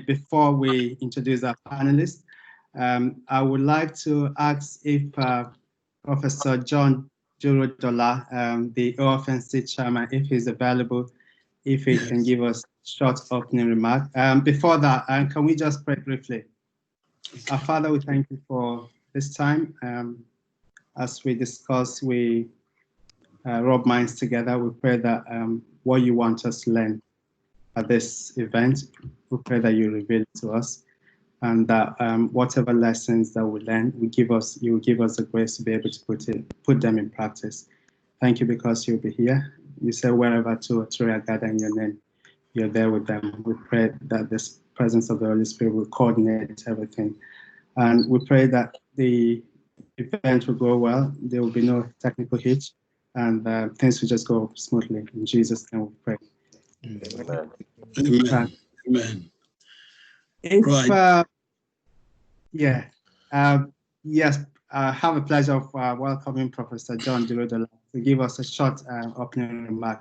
before we introduce our panelists, I would like to ask if Professor John Jurodola, the OFNC chairman, if he's available, if he can give us short opening remark. Before that, can we just pray briefly? Our Father, we thank you for this time. As we discuss, we rub minds together. We pray that what you want us to learn at this event, we pray that you reveal it to us, and that whatever lessons that we learn, you will give us the grace to be able to put them in practice. Thank you because you'll be here. You say wherever two or three are gathered in your name, you're there with them. We pray that this presence of the Holy Spirit will coordinate everything. And we pray that the event will go well. There will be no technical hitch, and things will just go smoothly. In Jesus' name we pray. Amen. Amen. Amen. If, Right. Yes, I have a pleasure of welcoming Professor John Jurodola to give us a short opening remark,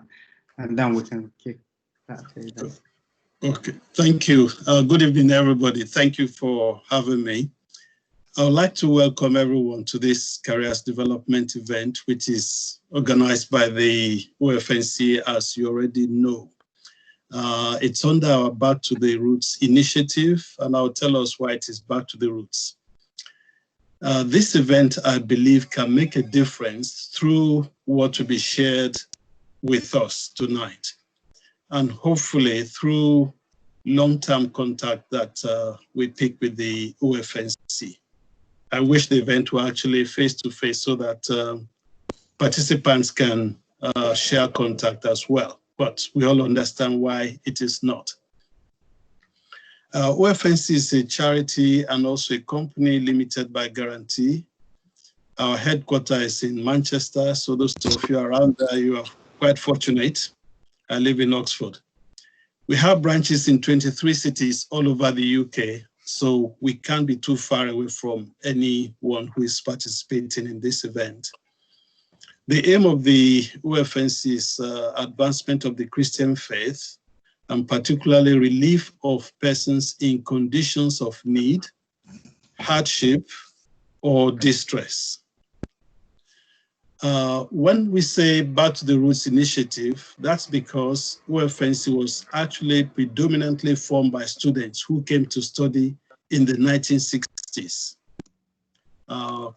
and then we can kick that. Okay, thank you. Good evening, everybody. Thank you for having me. I would like to welcome everyone to this Careers Development event, which is organized by the OFNC, as you already know. It's under our Back to the Roots initiative, and I'll tell us why it is Back to the Roots. This event, I believe, can make a difference through what will be shared with us tonight, and hopefully through long-term contact that we pick with the OFNC. I wish the event were actually face-to-face so that participants can share contact as well. But we all understand why it is not. OFNC is a charity and also a company limited by guarantee. Our headquarters is in Manchester, so those of you around there, you are quite fortunate. I live in Oxford. We have branches in 23 cities all over the UK, so we can't be too far away from anyone who is participating in this event. The aim of the OFNC is advancement of the Christian faith, and particularly relief of persons in conditions of need, hardship, or distress. When we say Back to the Roots initiative, that's because OFNC was actually predominantly formed by students who came to study in the 1960s.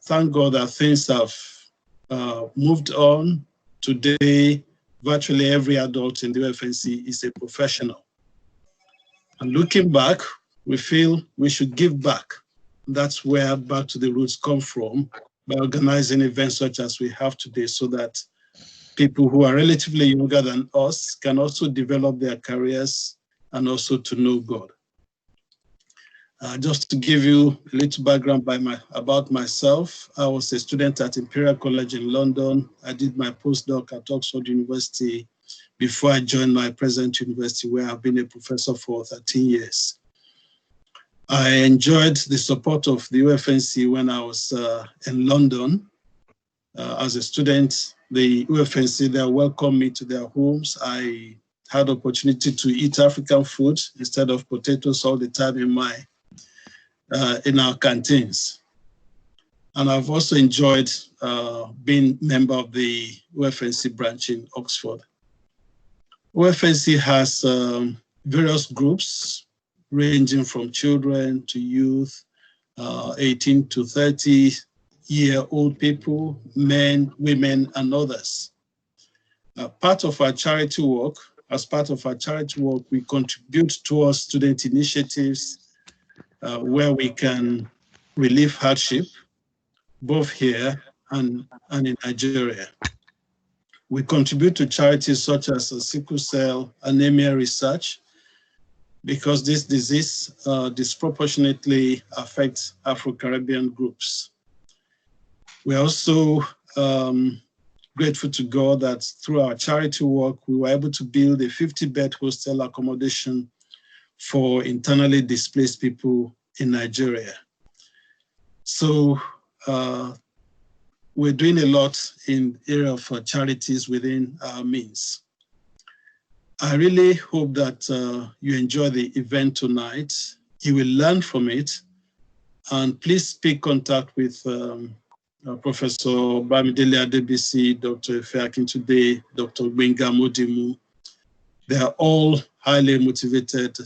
Thank God that things have moved on. Today, virtually every adult in the OFNC is a professional. And looking back, we feel we should give back. That's where Back to the Roots come from, by organizing events such as we have today, so that people who are relatively younger than us can also develop their careers and also to know God. Just to give you a little background about myself, I was a student at Imperial College in London. I did my postdoc at Oxford University before I joined my present university, where I've been a professor for 13 years. I enjoyed the support of the OFNC when I was in London. As a student, the OFNC, they welcomed me to their homes. I had opportunity to eat African food instead of potatoes all the time in our canteens. And I've also enjoyed being member of the OFNC branch in Oxford. OFNC has various groups ranging from children to youth, 18 to 30-year-old people, men, women, and others. As part of our charity work, we contribute towards student initiatives where we can relieve hardship, both here and in Nigeria. We contribute to charities such as sickle cell anemia research, because this disease disproportionately affects Afro-Caribbean groups. We're also grateful to God that through our charity work, we were able to build a 50-bed hostel accommodation for internally displaced people in Nigeria. So we're doing a lot in the area of charities within our means. I really hope that you enjoy the event tonight. You will learn from it. And please make contact with Professor Bamidele Adebisi, Dr. Ife Akintunde, Dr. Gbenga Modimu. They are all highly motivated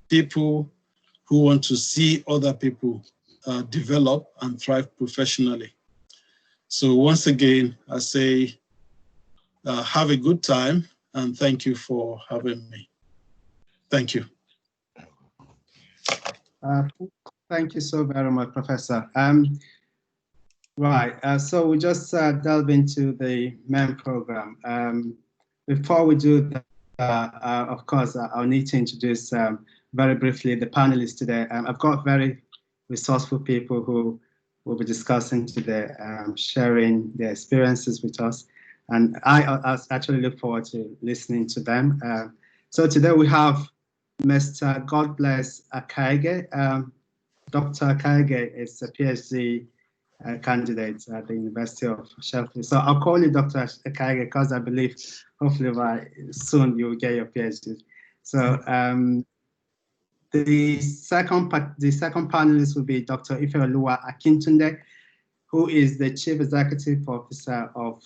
people who want to see other people develop and thrive professionally. So once again, I say, have a good time and thank you for having me. Thank you. Thank you so very much, Professor. Right, so we just delve into the main program. Before we do that, of course, I'll need to introduce very briefly the panelists today. I've got very resourceful people who will be discussing today, sharing their experiences with us. And I actually look forward to listening to them. So today we have Mr. God bless Akaige. Dr. Akaige is a PhD candidate at the University of Sheffield. So I'll call you Dr. Akaige because I believe hopefully by soon you'll get your PhD. So the second panelist will be Dr. Ifeoluwa Akintunde, who is the Chief Executive Officer of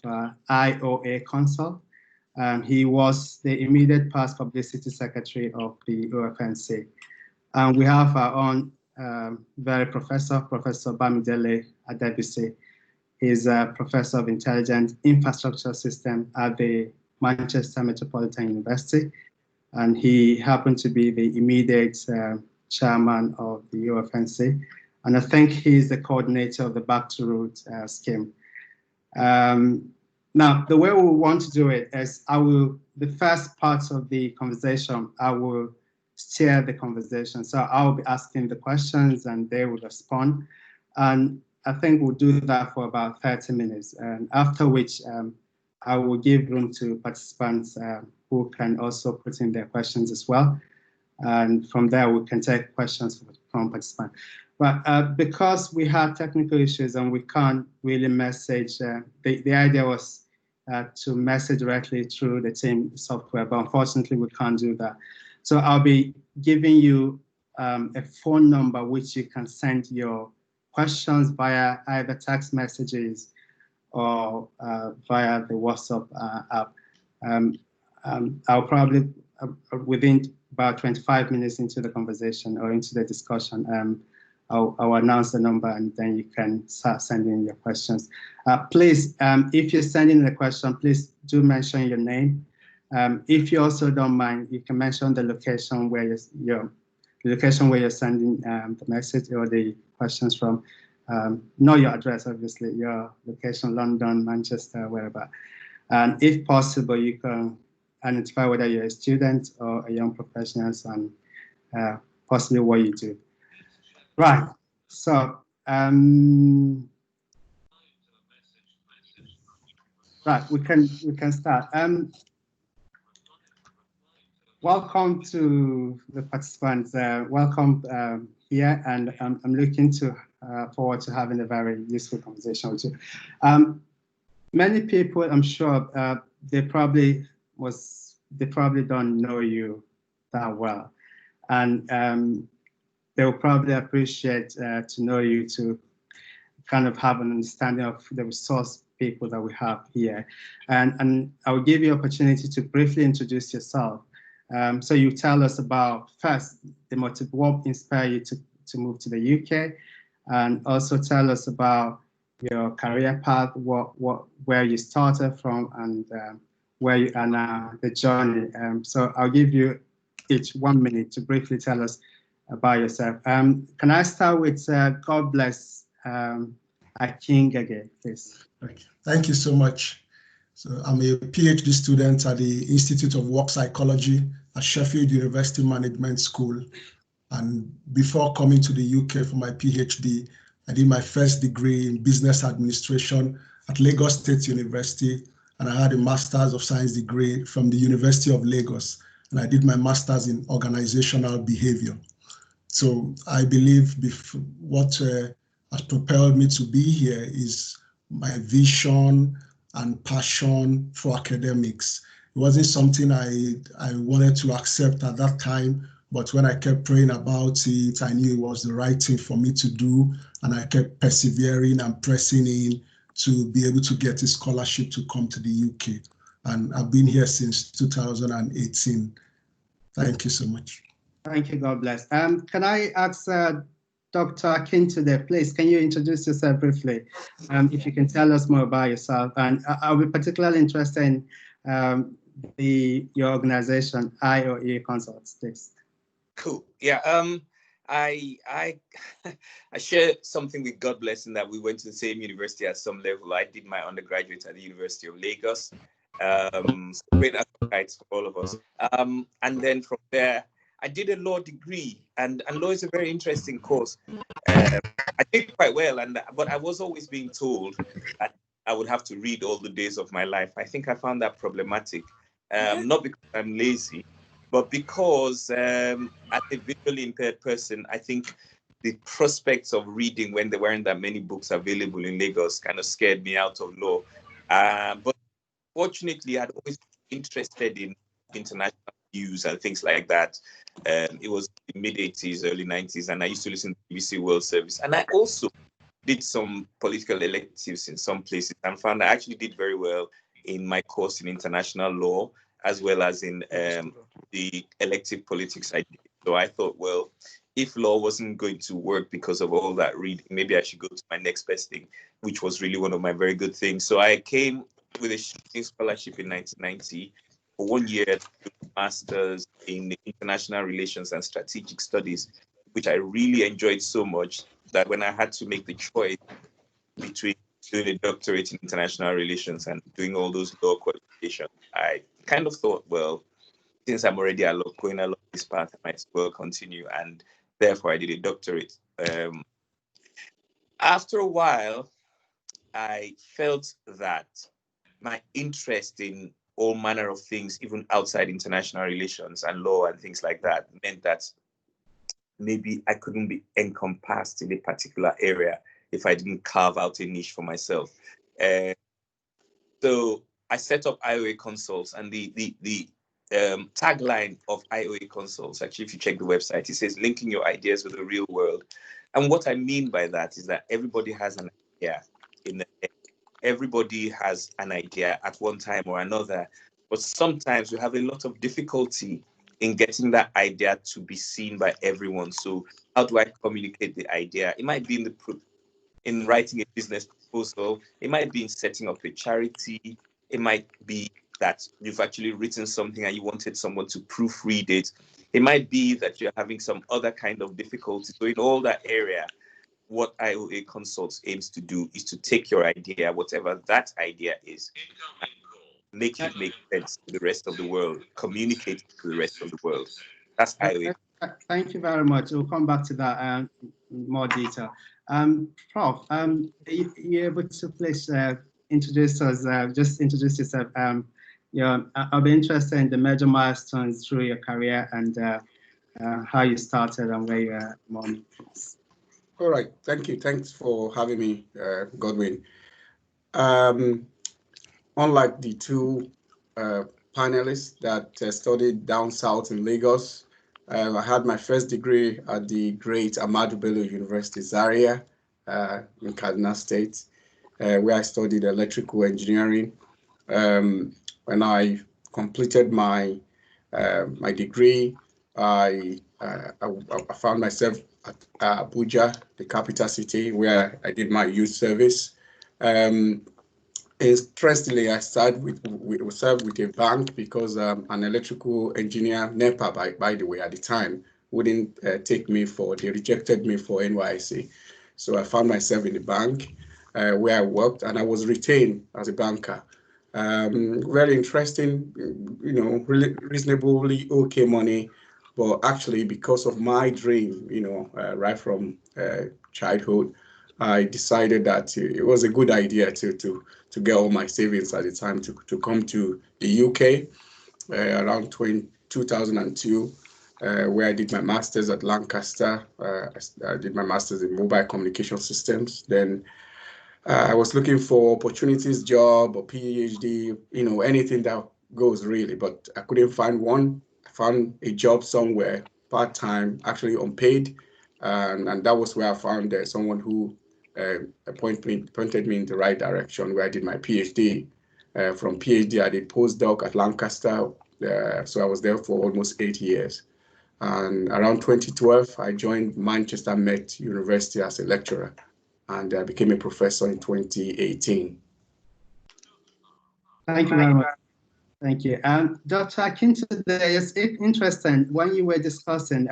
IOA Consult. He was the immediate past Publicity Secretary of the OFNC. And we have our own very Professor Bamidele Adebisi. He's a Professor of Intelligent Infrastructure System at the Manchester Metropolitan University. And he happened to be the immediate chairman of the OFNC. And I think he's the coordinator of the Back2Roots scheme. Now, the way we want to do it is the first part of the conversation, I will steer the conversation. So I'll be asking the questions and they will respond. And I think we'll do that for about 30 minutes. And after which I will give room to participants who can also put in their questions as well. And from there, we can take questions from participants. But because we have technical issues and we can't really message, the idea was to message directly through the team software, but unfortunately we can't do that. So I'll be giving you a phone number which you can send your questions via either text messages or via the WhatsApp app. I'll probably, within about 25 minutes into the conversation or into the discussion, I'll announce the number and then you can start sending your questions. Please, if you're sending the question, please do mention your name. If you also don't mind, you can mention the location where you're sending the message or the questions from. Not your address, obviously, your location, London, Manchester, wherever. And if possible, you can identify whether you're a student or a young professional and possibly what you do. Right. So, right, we can start. Welcome to the participants. Welcome here, and I'm looking forward to having a very useful conversation with you. Many people, I'm sure, they probably don't know you that well, and they will probably appreciate to know you to kind of have an understanding of the resource people that we have here, and I will give you opportunity to briefly introduce yourself. So you tell us about first the motive, what inspired you to move to the UK, and also tell us about your career path, where you started from, and where you are now, the journey. So I'll give you each 1 minute to briefly tell us about yourself. Can I start with God bless Akingege, please? Thank you so much. So I'm a PhD student at the Institute of Work Psychology at Sheffield University Management School. And before coming to the UK for my PhD, I did my first degree in business administration at Lagos State University, and I had a Master's of Science degree from the University of Lagos, and I did my Master's in organizational behavior. So I believe what has propelled me to be here is my vision and passion for academics. wasn't something I wanted to accept at that time. But when I kept praying about it, I knew it was the right thing for me to do. And I kept persevering and pressing in to be able to get a scholarship to come to the UK. And I've been here since 2018. Thank you so much. Thank you. God bless. Can I ask Dr. Akintunde, please, can you introduce yourself briefly? If you can tell us more about yourself. And I'll be particularly interested in your organization, IOE Consults, please. Cool. Yeah. I I share something with God bless in that we went to the same university at some level. I did my undergraduate at the University of Lagos. Great appetite for all of us. And then from there, I did a law degree, and law is a very interesting course. I did quite well, but I was always being told that I would have to read all the days of my life. I think I found that problematic, not because I'm lazy, but because as a visually impaired person, I think the prospects of reading when there weren't that many books available in Lagos kind of scared me out of law. But fortunately, I'd always been interested in international news and things like that. It was the mid-80s, early 90s, and I used to listen to BBC World Service. And I also did some political electives in some places and found I actually did very well in my course in international law, as well as in the elective politics I did. So I thought, well, if law wasn't going to work because of all that reading, maybe I should go to my next best thing, which was really one of my very good things. So I came with a scholarship in 1990 for 1 year to do a master's in international relations and strategic studies, which I really enjoyed so much that when I had to make the choice between doing a doctorate in international relations and doing all those law qualifications, I kind of thought, well, since I'm already going along this path, I might as well continue. And therefore, I did a doctorate. After a while, I felt that my interest in all manner of things, even outside international relations and law and things like that, meant that maybe I couldn't be encompassed in a particular area if I didn't carve out a niche for myself. So I set up IOA Consults, and the tagline of IOA Consults, actually, if you check the website, it says linking your ideas with the real world. And what I mean by that is that everybody has an idea everybody has an idea at one time or another, but sometimes we have a lot of difficulty in getting that idea to be seen by everyone. So how do I communicate the idea? It might be in writing a business proposal. It might be in setting up a charity. It might be that you've actually written something and you wanted someone to proofread it. It might be that you're having some other kind of difficulty. So in all that area, what IOA Consults aims to do is to take your idea, whatever that idea is, and make it make sense to the rest of the world, communicate to the rest of the world. That's IOA. Thank you very much. We'll come back to that in more detail. Prof, are you able to please introduce us, just introduce yourself? I'll be interested in the major milestones through your career and how you started and where you are at the moment. All right, thank you. Thanks for having me, Godwin. Unlike the two panelists that studied down south in Lagos, I had my first degree at the great Ahmadu Bello University, Zaria, in Kaduna State, where I studied electrical engineering. When I completed my my degree, I found myself at Abuja, the capital city, where I did my youth service. Interestingly, I served with a bank because an electrical engineer, NEPA, by the way, at the time, wouldn't take me they rejected me for NYC. So I found myself in the bank where I worked, and I was retained as a banker. Very interesting, really reasonably okay money. But actually, because of my dream, right from childhood, I decided that it was a good idea to get all my savings at the time to come to the UK around 2002, where I did my master's at Lancaster. I did my master's in mobile communication systems. Then I was looking for opportunities, job or PhD, anything that goes really, but I couldn't find one. I found a job somewhere, part-time, actually unpaid, and that was where I found someone who pointed me in the right direction, where I did my PhD. From PhD, I did postdoc at Lancaster, so I was there for almost 8 years. And around 2012, I joined Manchester Met University as a lecturer, and I became a professor in 2018. Thank you very much. Thank you. Dr. Akintunde, it's interesting, when you were discussing,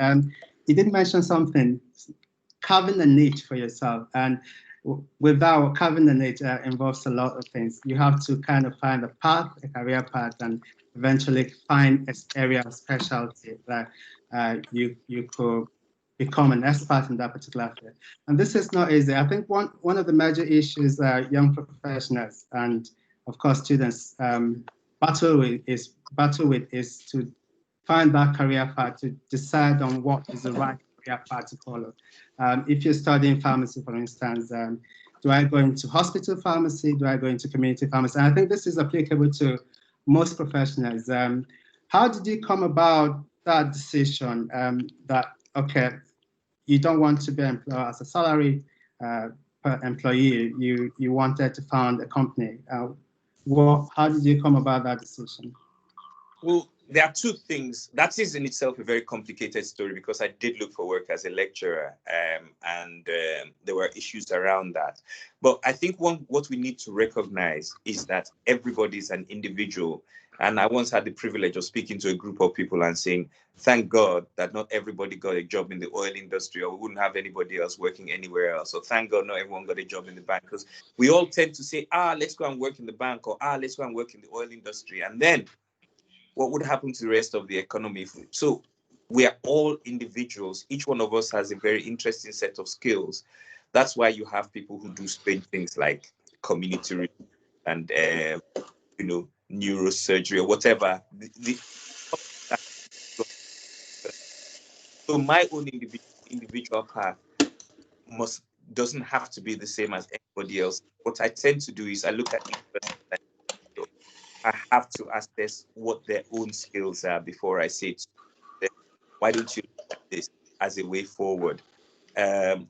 you did mention something, carving a niche for yourself. And without carving a niche involves a lot of things. You have to kind of find a path, a career path, and eventually find an area of specialty that you could become an expert in that particular field. And this is not easy. I think one of the major issues young professionals and of course students battle with is to find that career path, to decide on what is the right career path to follow. If you're studying pharmacy, for instance, do I go into hospital pharmacy? Do I go into community pharmacy? And I think this is applicable to most professionals. How did you come about that decision that, okay, you don't want to be employed as a salary employee, you wanted to found a company. How did you come about that decision? Well, there are two things. That is in itself a very complicated story, because I did look for work as a lecturer, and there were issues around that. But I think what we need to recognize is that everybody is an individual. And I once had the privilege of speaking to a group of people and saying, thank God that not everybody got a job in the oil industry, or we wouldn't have anybody else working anywhere else. So thank God not everyone got a job in the bank, because we all tend to say, let's go and work in the bank, or let's go and work in the oil industry. And then what would happen to the rest of the economy? So we are all individuals. Each one of us has a very interesting set of skills. That's why you have people who do strange things like community and neurosurgery or whatever. So my own individual path doesn't have to be the same as anybody else. What I tend to do is I look at it. I have to assess what their own skills are before I say to them, why don't you look at this as a way forward?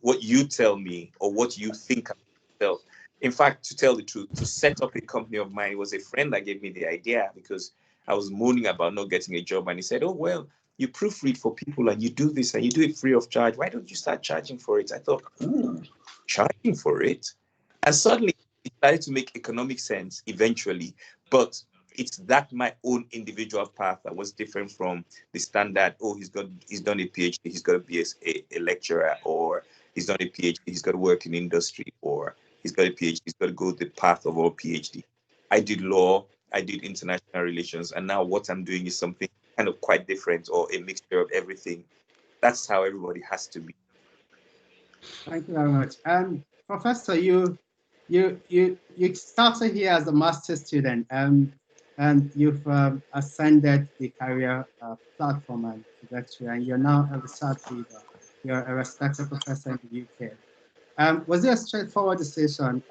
What you tell me or what you think of yourself. In fact, to tell the truth, to set up a company of mine, it was a friend that gave me the idea, because I was moaning about not getting a job. And he said, oh, well, you proofread for people and you do this and you do it free of charge. Why don't you start charging for it? I thought, charging for it? And suddenly it started to make economic sense eventually. But it's that my own individual path that was different from the standard, he's done a PhD, he's got to be a lecturer, or he's done a PhD, he's got to work in industry, or he's got a PhD, he's got to go the path of all PhD. I did law, I did international relations, and now what I'm doing is something kind of quite different, or a mixture of everything. That's how everybody has to be. Thank you very much. Professor, you started here as a master's student, and you've ascended the career platform and trajectory, and you're now a research leader. You're a respected professor in the UK. Was it a straightforward decision?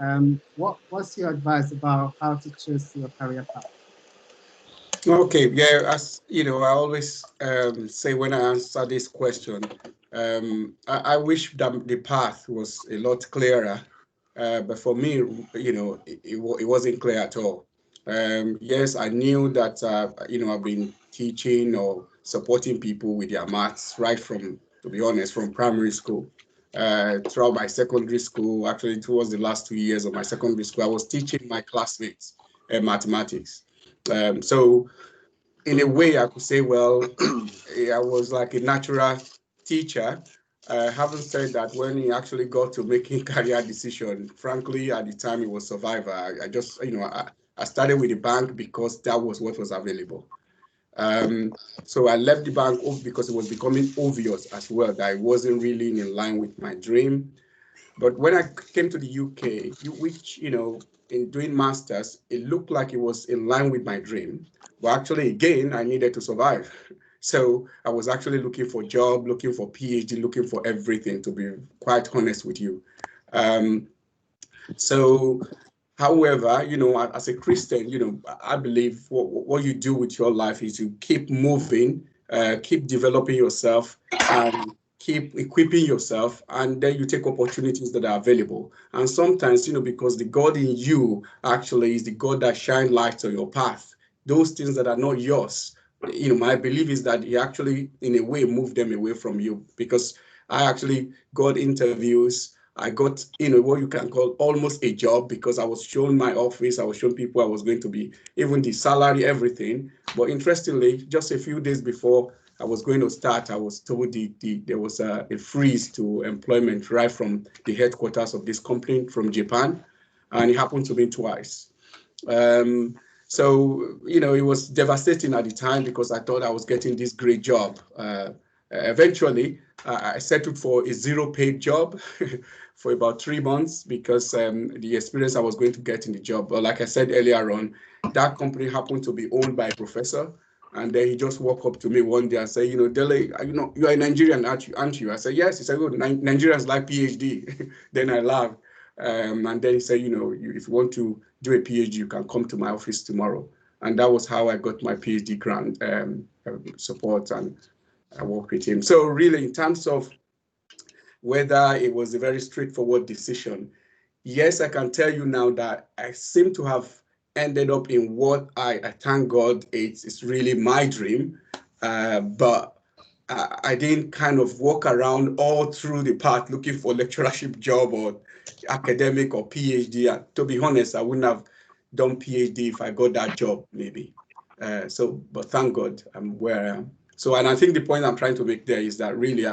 What's your advice about how to choose your career path? Okay, yeah, as you know, I always say when I answer this question, I wish that the path was a lot clearer, but for me, it wasn't clear at all. Yes, I knew that, I've been teaching or supporting people with their maths right from, to be honest, from primary school. Throughout my secondary school, actually towards the last 2 years of my secondary school, I was teaching my classmates mathematics. So in a way, I could say, well, I was like a natural teacher. Having said that, when he actually got to making career decision, frankly, at the time it was survivor. I just, I started with the bank because that was what was available. So I left the bank because it was becoming obvious as well that I wasn't really in line with my dream. But when I came to the UK, which, in doing masters, it looked like it was in line with my dream. But actually, again, I needed to survive. So I was actually looking for a job, looking for PhD, looking for everything, to be quite honest with you. So However, you know, as a Christian, you know, I believe what you do with your life is you keep moving, keep developing yourself, and keep equipping yourself, and then you take opportunities that are available. And sometimes, you know, because the God in you actually is the God that shines light on your path. Those things that are not yours, you know, my belief is that He actually, in a way, moved them away from you. Because I actually got interviews. I got, you know, what you can call almost a job, because I was shown my office, I was shown people I was going to be, even the salary, everything. But interestingly, just a few days before I was going to start, I was told there was a freeze to employment right from the headquarters of this company from Japan. And it happened to me twice. So, you know, it was devastating at the time because I thought I was getting this great job. Eventually, I settled for a zero-paid job for about 3 months because the experience I was going to get in the job. But like I said earlier on, that company happened to be owned by a professor. And then he just walked up to me one day and said, you know, Dele, you know, you are a Nigerian, aren't you? I said, yes. He said, oh, Nigerians like PhD. Then I laughed. And then he said, you know, if you want to do a PhD, you can come to my office tomorrow. And that was how I got my PhD grant support, and I worked with him. So really, in terms of whether it was a very straightforward decision, yes, I can tell you now that I seem to have ended up in what I thank God, it's really my dream. But I didn't kind of walk around all through the path looking for lecturership job or academic or PhD. And to be honest, I wouldn't have done PhD if I got that job, maybe. But thank God I'm where I am. So, and I think the point I'm trying to make there is that really,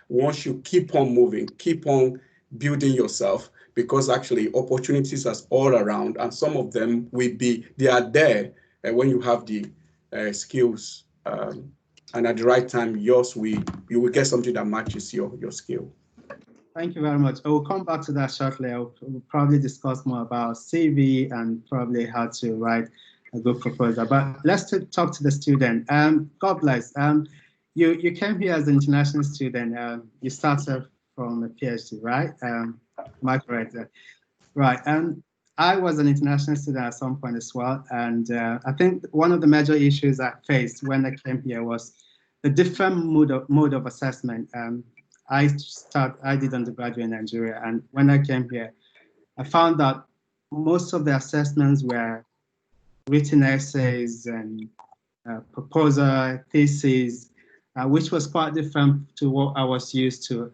once you keep on moving, keep on building yourself, because actually opportunities are all around, and some of them they are there when you have the skills, and at the right time, you will get something that matches your skill. Thank you very much. I will come back to that shortly. We'll probably discuss more about CV and probably how to write a good proposal. But let's talk to the student. God bless. You came here as an international student. You started from a PhD, right? Am I correct? Right. I was an international student at some point as well. And I think one of the major issues I faced when I came here was the different mode of assessment. I did undergraduate in Nigeria, and when I came here, I found that most of the assessments were written essays and proposal, theses, which was quite different to what I was used to.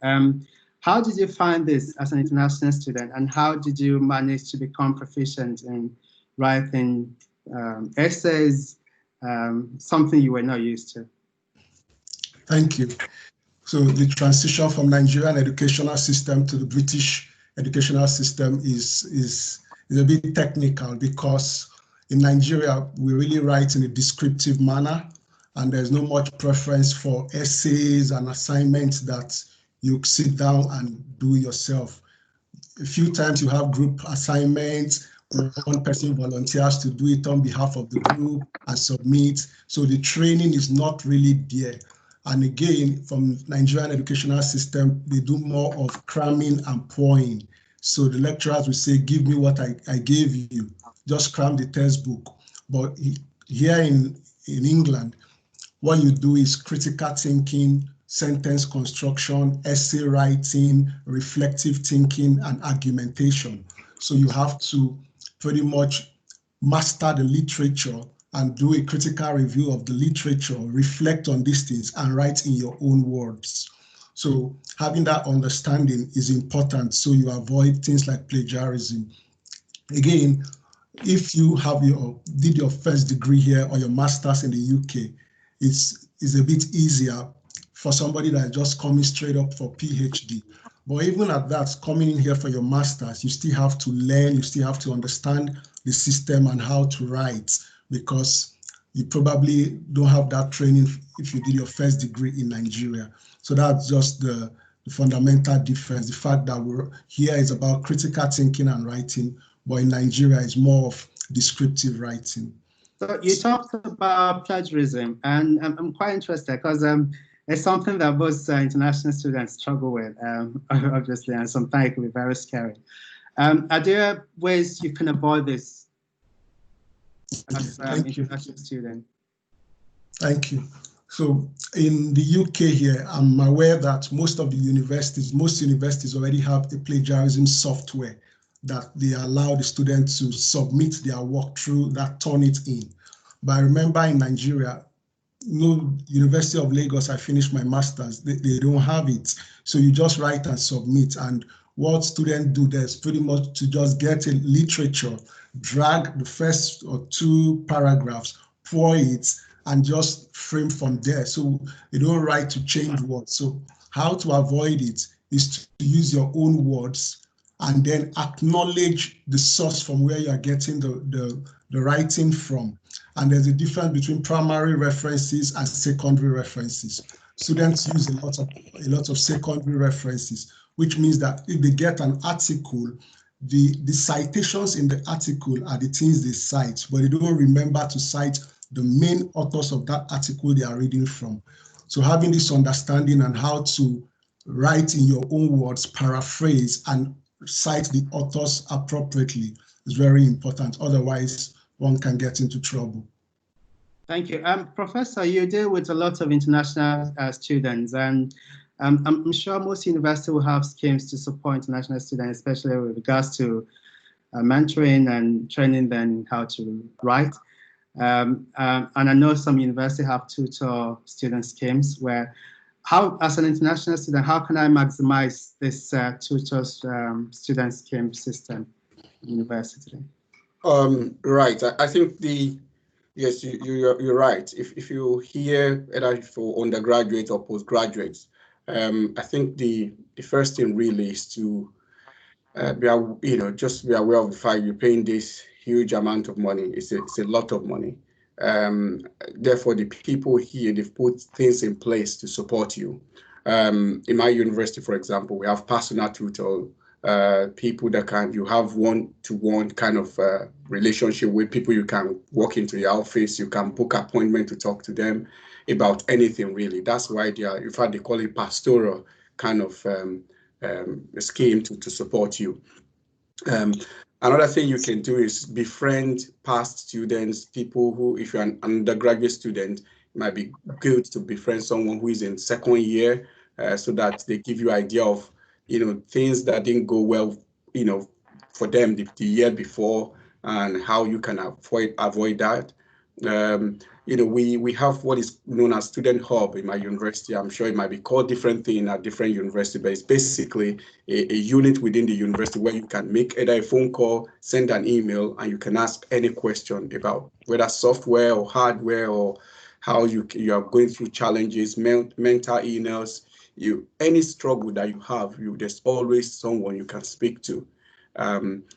How did you find this as an international student, and how did you manage to become proficient in writing essays, something you were not used to? Thank you. So the transition from Nigerian educational system to the British educational system is a bit technical, because in Nigeria, we really write in a descriptive manner, and there's not much preference for essays and assignments that you sit down and do yourself. A few times you have group assignments, one person volunteers to do it on behalf of the group and submit. So the training is not really there. And again, from Nigerian educational system, they do more of cramming and pouring. So the lecturers will say, give me what I gave you, just cram the textbook. But here in England, what you do is critical thinking, sentence construction, essay writing, reflective thinking, and argumentation. So you have to pretty much master the literature and do a critical review of the literature, reflect on these things, and write in your own words. So having that understanding is important, so you avoid things like plagiarism. Again, if you did your first degree here or your master's in the UK, it's a bit easier for somebody that is just coming straight up for PhD. But even at that, coming in here for your master's, you still have to learn, you still have to understand the system and how to write, because you probably don't have that training if you did your first degree in Nigeria. So that's just the fundamental difference. The fact that here is about critical thinking and writing, but in Nigeria it's more of descriptive writing. So you talked about plagiarism, and I'm quite interested because it's something that most international students struggle with, obviously, and sometimes it can be very scary. Are there ways you can avoid this as Thank you. international student? Thank you. So in the UK here, I'm aware that most universities already have a plagiarism software that they allow the students to submit their work through that Turnitin. But I remember in Nigeria, no, University of Lagos, I finished my master's, they don't have it. So you just write and submit. And what students do there is pretty much to just get a literature, drag the first or two paragraphs, pour it, and just frame from there. So you don't write to change words. So how to avoid it is to use your own words and then acknowledge the source from where you are getting the writing from. And there's a difference between primary references and secondary references. Students use a lot of secondary references, which means that if they get an article, the citations in the article are the things they cite, but they don't remember to cite the main authors of that article they are reading from. So having this understanding and how to write in your own words, paraphrase, and cite the authors appropriately is very important. Otherwise, one can get into trouble. Thank you. Professor, you deal with a lot of international students, and I'm sure most universities will have schemes to support international students, especially with regards to mentoring and training them how to write. And I know some universities have tutor student schemes where, as an international student, how can I maximize this tutor student scheme system in university? Right. I think yes, you're right. If you hear either for undergraduate or postgraduates, I think the first thing really is to just be aware of the fact you're paying this huge amount of money. It's a lot of money. Therefore, the people here, they've put things in place to support you. In my university, for example, we have personal tutor, people that you have one-to-one kind of relationship with people. You can walk into the office, you can book appointment to talk to them about anything really. That's why in fact, they call it pastoral kind of scheme to support you. Another thing you can do is befriend past students, people who, if you're an undergraduate student, it might be good to befriend someone who is in second year, so that they give you idea of, things that didn't go well, for them the year before, and how you can avoid that. We have what is known as student hub in my university. I'm sure it might be called different thing at different university, but it's basically a unit within the university where you can make either a phone call, send an email, and you can ask any question about whether software or hardware or how you are going through challenges, mental illness, any struggle that you have, there's always someone you can speak to.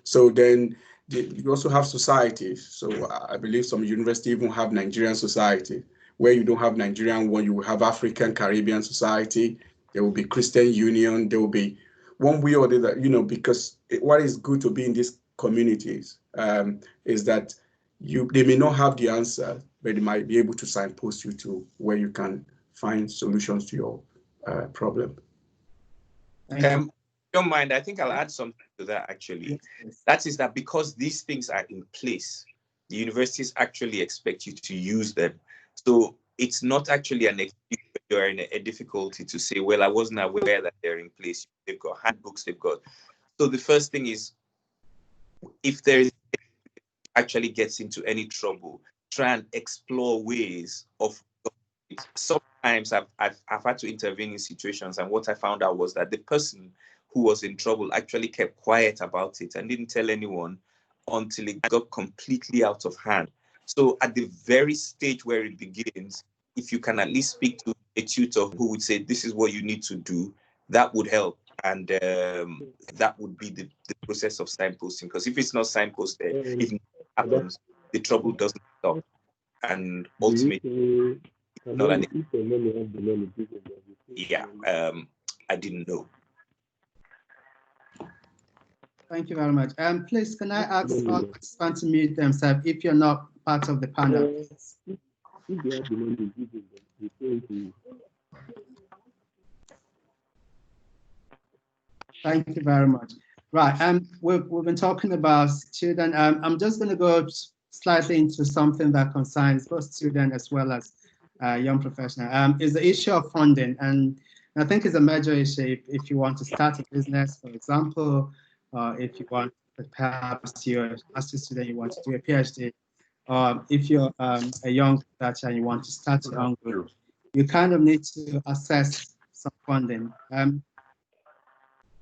So then you also have societies. So I believe some universities even have Nigerian society. Where you don't have Nigerian one, you will have African Caribbean society. There will be Christian Union. There will be one way or the other, because what is good to be in these communities is that they may not have the answer, but they might be able to signpost you to where you can find solutions to your problem. Don't mind, I think I'll add something to that actually. Yes. That is that because these things are in place, the universities actually expect you to use them. So it's not actually an excuse when you're in a difficulty to say, well, I wasn't aware that they're in place. They've got handbooks, they've got. So the first thing is, if there is actually gets into any trouble, try and explore ways of. Sometimes I've had to intervene in situations, and what I found out was that the person who was in trouble actually kept quiet about it and didn't tell anyone until it got completely out of hand. So at the very stage where it begins, if you can at least speak to a tutor who would say, this is what you need to do, that would help. And that would be the process of signposting. Because if it's not signposted, if it happens, the trouble doesn't stop. And ultimately, I didn't know. Thank you very much. Please, can I ask all participants to mute themselves if you're not part of the panel? Thank you very much. Right. We've been talking about student. I'm just going to go slightly into something that concerns both student as well as young professional. Is the issue of funding, and I think it's a major issue if you want to start a business, for example, if you want, perhaps you're a master's student, you want to do a PhD, or if you're a young researcher and you want to start your own group, you kind of need to assess some funding.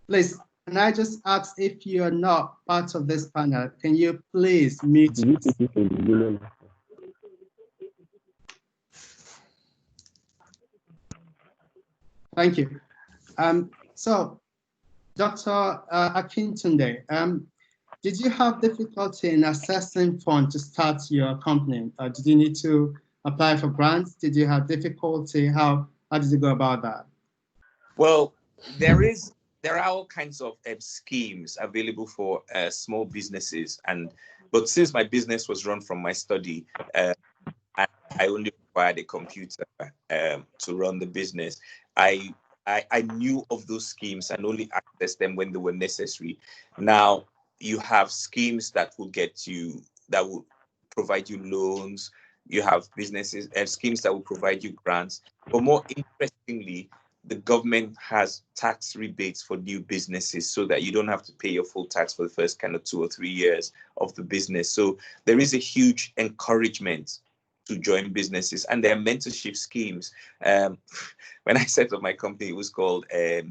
Please, can I just ask, if you're not part of this panel, can you please mute? Thank you. So, Dr. Akintunde, did you have difficulty in accessing funds to start your company? Did you need to apply for grants? Did you have difficulty? How did you go about that? Well, there are all kinds of schemes available for small businesses, but since my business was run from my study, I only required a computer to run the business. I knew of those schemes and only accessed them when they were necessary. Now you have schemes that will provide you loans. You have businesses and schemes that will provide you grants. But more interestingly, the government has tax rebates for new businesses so that you don't have to pay your full tax for the first kind of 2 or 3 years of the business. So there is a huge encouragement to join businesses, and there are mentorship schemes. When I set up my company, it was called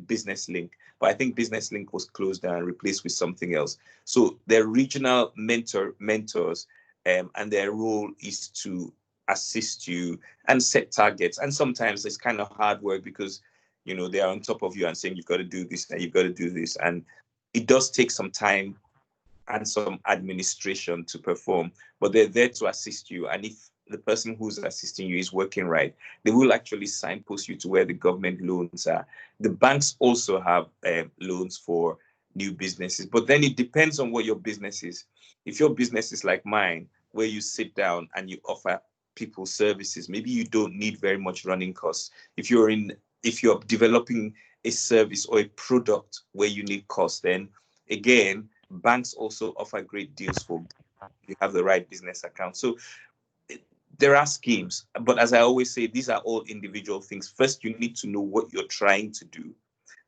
Business Link, but I think Business Link was closed down and replaced with something else. So they're regional mentors, and their role is to assist you and set targets. And sometimes it's kind of hard work because, you know, they are on top of you and saying, you've got to do this and you've got to do this. And it does take some time and some administration to perform, but they're there to assist you. And if the person who's assisting you is working right, they will actually signpost you to where the government loans are. The banks also have loans for new businesses, but then it depends on what your business is. If your business is like mine, where you sit down and you offer people services, maybe you don't need very much running costs. If you're developing a service or a product where you need costs, then again, banks also offer great deals for you have the right business account. So there are schemes, but as I always say, these are all individual things. First, you need to know what you're trying to do.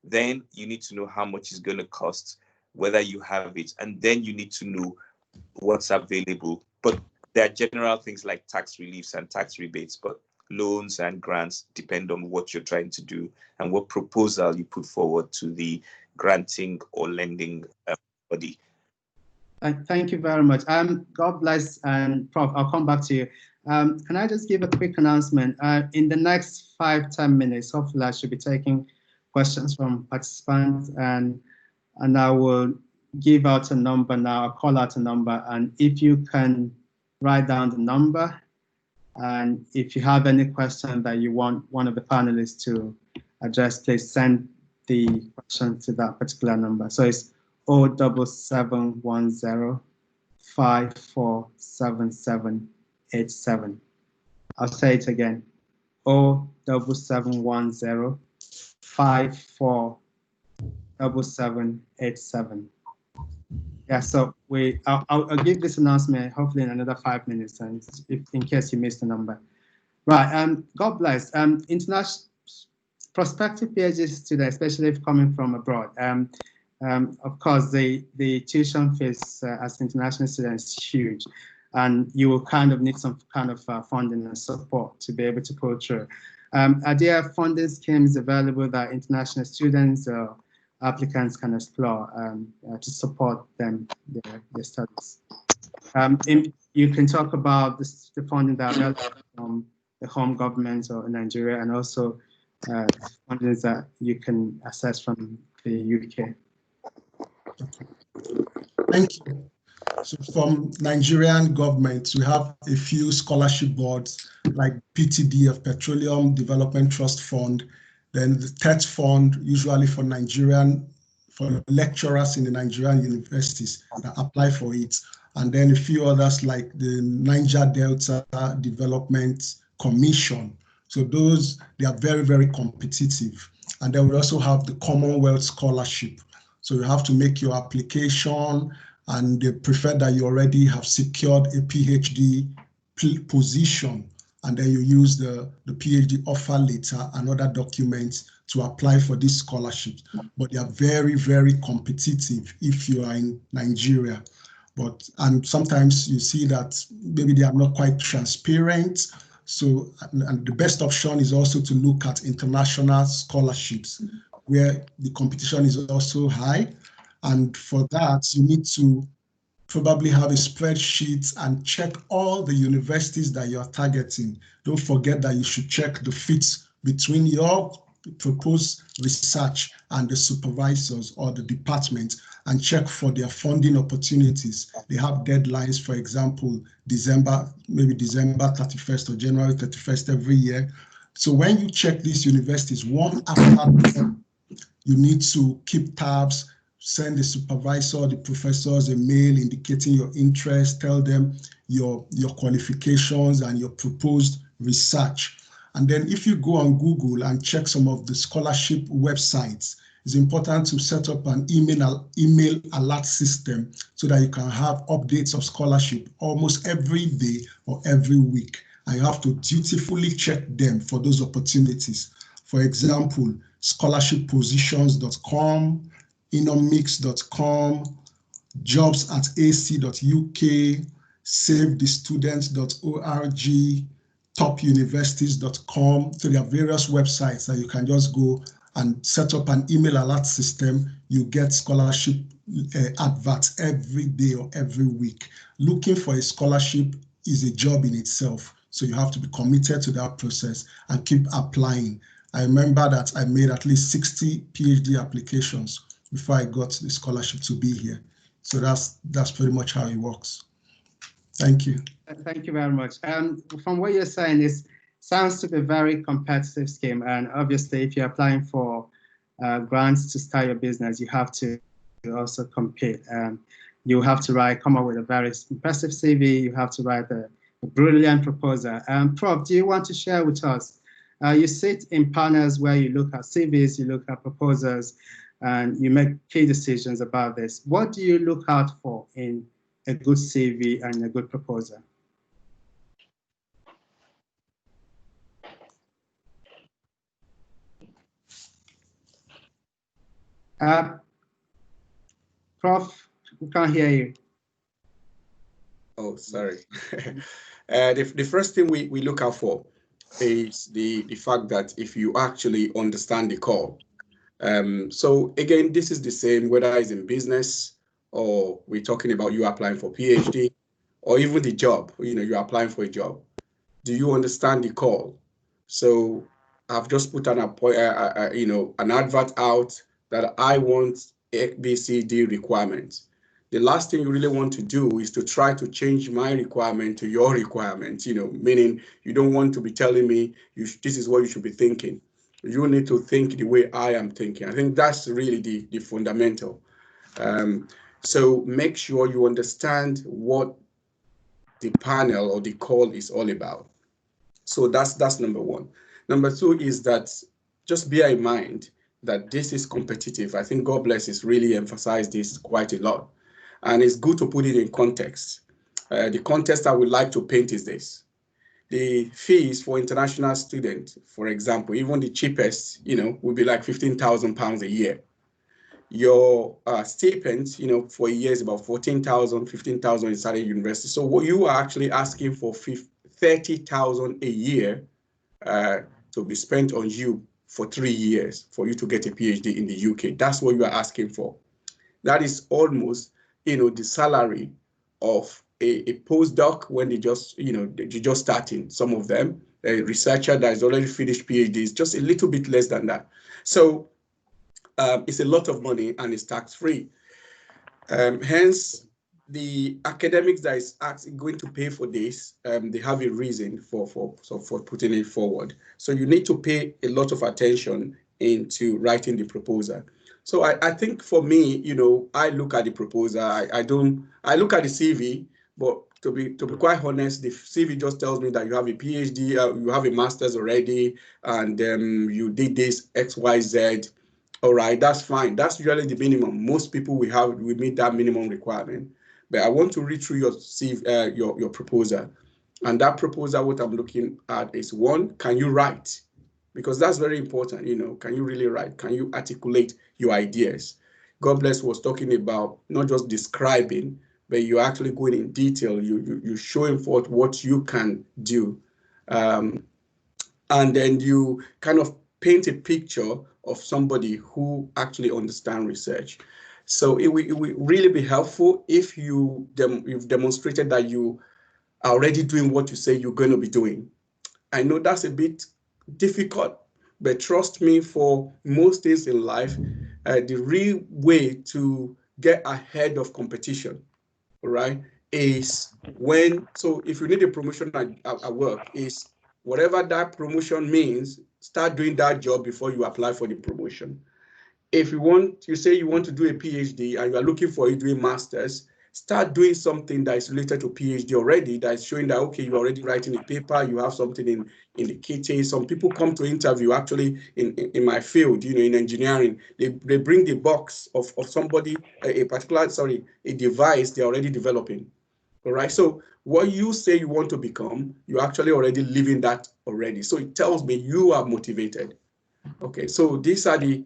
Then you need to know how much it's going to cost, whether you have it, and then you need to know what's available. But there are general things like tax reliefs and tax rebates, but loans and grants depend on what you're trying to do and what proposal you put forward to the granting or lending body. Thank you very much. God bless, and Prof, I'll come back to you. Can I just give a quick announcement? In the next 5-10 minutes, hopefully I should be taking questions from participants, and I will give out a number now, I'll call out a number, and if you can write down the number, and if you have any question that you want one of the panelists to address, please send the question to that particular number. So it's 07710 547787. I'll say it again, 07710 547787. Yeah, so I'll give this announcement hopefully in another 5 minutes, and in case you missed the number. Right, God bless. International prospective PhD students, especially if coming from abroad. Of course, the tuition fees as international students is huge, and you will kind of need some kind of funding and support to be able to pull through. Are there funding schemes available that international students or applicants can explore to support them, their studies? You can talk about the funding that are available from the home government or Nigeria, and also funding that you can access from the UK. Thank you. So from Nigerian government, we have a few scholarship boards like PTDF, Petroleum Development Trust Fund, then the TET Fund, usually for lecturers in the Nigerian universities that apply for it. And then a few others like the Niger Delta Development Commission. So those, they are very, very competitive. And then we also have the Commonwealth Scholarship. So you have to make your application, and they prefer that you already have secured a PhD position, and then you use the PhD offer letter and other documents to apply for these scholarships. But they are very, very competitive if you are in Nigeria. And sometimes you see that maybe they are not quite transparent. So, and the best option is also to look at international scholarships, where the competition is also high. And for that, you need to probably have a spreadsheet and check all the universities that you're targeting. Don't forget that you should check the fits between your proposed research and the supervisors or the department, and check for their funding opportunities. They have deadlines, for example, maybe December 31st or January 31st every year. So when you check these universities one after another, you need to keep tabs, send the supervisor, the professors a mail indicating your interest, tell them your qualifications and your proposed research. And then if you go on Google and check some of the scholarship websites, it's important to set up an email alert system so that you can have updates of scholarship almost every day or every week. And you have to dutifully check them for those opportunities. For example, scholarshippositions.com, enomics.com, jobs@ac.uk, savethestudent.org, topuniversities.com. So there are various websites that you can just go and set up an email alert system. You get scholarship adverts every day or every week. Looking for a scholarship is a job in itself. So you have to be committed to that process and keep applying. I remember that I made at least 60 PhD applications before I got the scholarship to be here. So that's pretty much how it works. Thank you. Thank you very much. From what you're saying, it sounds to be a very competitive scheme. And obviously, if you're applying for grants to start your business, you have to also compete. You have to come up with a very impressive CV. You have to write a brilliant proposal. Prof, do you want to share with us? You sit in panels where you look at CVs, you look at proposals, and you make key decisions about this. What do you look out for in a good CV and a good proposal? Prof, we can't hear you. Oh, sorry. The first thing we look out for is the fact that if you actually understand the call. So again, this is the same whether it's in business or we're talking about you applying for PhD or even the job, you're applying for a job. Do you understand the call? So I've just put an advert out that I want ABCD requirements. The last thing you really want to do is to try to change my requirement to your requirement, meaning you don't want to be telling me this is what you should be thinking. You need to think the way I am thinking. I think that's really the fundamental. So make sure you understand what the panel or the call is all about. So that's number one. Number two is that just bear in mind that this is competitive. I think God bless has really emphasized this quite a lot. And it's good to put it in context. The context I would like to paint is this. The fees for international students, for example, even the cheapest, would be like £15,000 a year. Your stipend, for a year is about 14,000, 15,000 inside a university. So what you are actually asking for 30,000 a year to be spent on you for 3 years for you to get a PhD in the UK. That's what you are asking for. That is almost, the salary of a postdoc when they just, they're just starting. Some of them, a researcher that has already finished PhDs, just a little bit less than that. So it's a lot of money and it's tax-free. Hence, the academics that is actually going to pay for this, they have a reason for putting it forward. So you need to pay a lot of attention into writing the proposal. So I think for me, I look at the proposal. I look at the CV, but to be quite honest, the CV just tells me that you have a PhD, you have a master's already, and you did this X, Y, Z. All right, that's fine. That's usually the minimum. Most people we meet that minimum requirement. But I want to read through your proposal. And that proposal, what I'm looking at is, one, can you write? Because that's very important, can you really write? Can you articulate your ideas? God Bless was talking about not just describing, but you're actually going in detail. You're showing forth what you can do. And then you kind of paint a picture of somebody who actually understands research. So it will really be helpful if you've demonstrated that you are already doing what you say you're going to be doing. I know that's a bit difficult, but trust me, for most things in life, the real way to get ahead of competition, right, is so if you need a promotion at work, is whatever that promotion means, start doing that job before you apply for the promotion. If you say you want to do a PhD and you are looking for it doing masters, start doing something that is related to PhD already, that is showing that, okay, you're already writing a paper, you have something in the kitchen. Some people come to interview actually in my field, in engineering, they bring the box of somebody, a device they're already developing. All right. So what you say you want to become, you're actually already living that already. So it tells me you are motivated. Okay. So these are the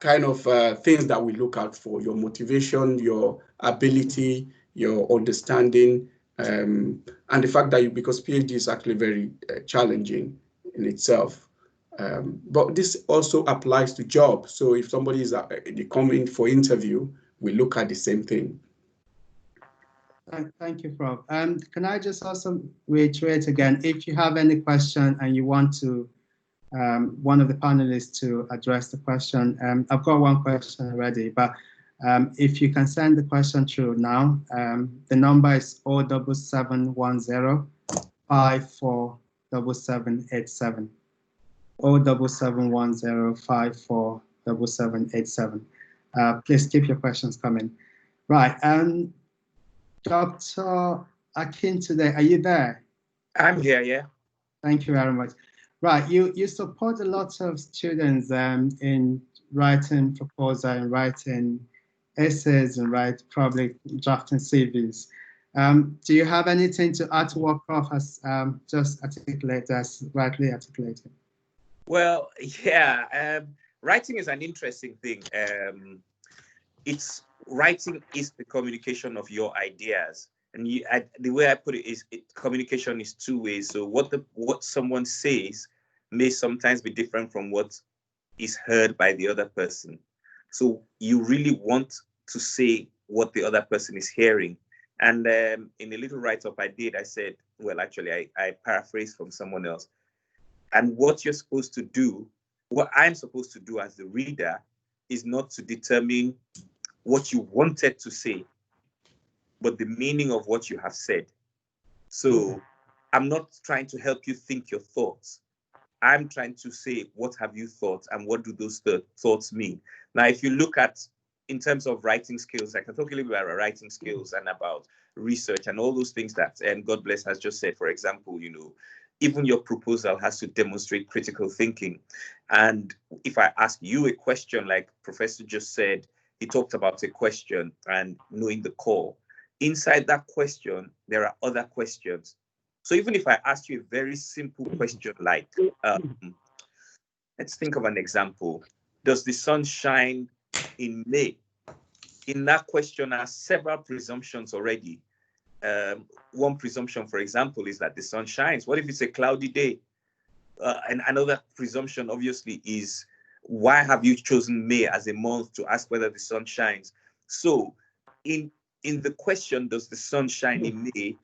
kind of things that we look out for: your motivation, your ability, your understanding, and the fact that because PhD is actually very challenging in itself. But this also applies to jobs. So if somebody is coming for interview, we look at the same thing. Thank you, Prof. Can I just also reiterate again, if you have any question and you want to one of the panelists to address the question. I've got one question already, but if you can send the question through now, the number is 07710 547787. 07710 547787. Please keep your questions coming. Right. Dr. Akintunde, are you there? I'm here, yeah. Thank you very much. Right, you support a lot of students in writing proposal and writing essays and probably drafting CVs. Do you have anything to add to what Prof has just articulated, as rightly articulated? Well, yeah, writing is an interesting thing. Writing is the communication of your ideas. And the way I put it is, communication is two ways. So what someone says may sometimes be different from what is heard by the other person. So you really want to say what the other person is hearing. And in a little write-up I did, I said, well, actually, I paraphrased from someone else. And what you're supposed to do, what I'm supposed to do as the reader, is not to determine what you wanted to say, but the meaning of what you have said. So I'm not trying to help you think your thoughts. I'm trying to say, what have you thought and what do those thoughts mean? Now, if you look at, in terms of writing skills, I can talk a little bit about writing skills and about research and all those things that God Bless has just said. For example, even your proposal has to demonstrate critical thinking. And if I ask you a question, like Professor just said, he talked about a question and knowing the core. Inside that question, there are other questions. So even if I ask you a very simple question like, let's think of an example. Does the sun shine in May? In that question are several presumptions already. One presumption, for example, is that the sun shines. What if it's a cloudy day? And another presumption, obviously, is why have you chosen May as a month to ask whether the sun shines? So in the question, does the sun shine in May,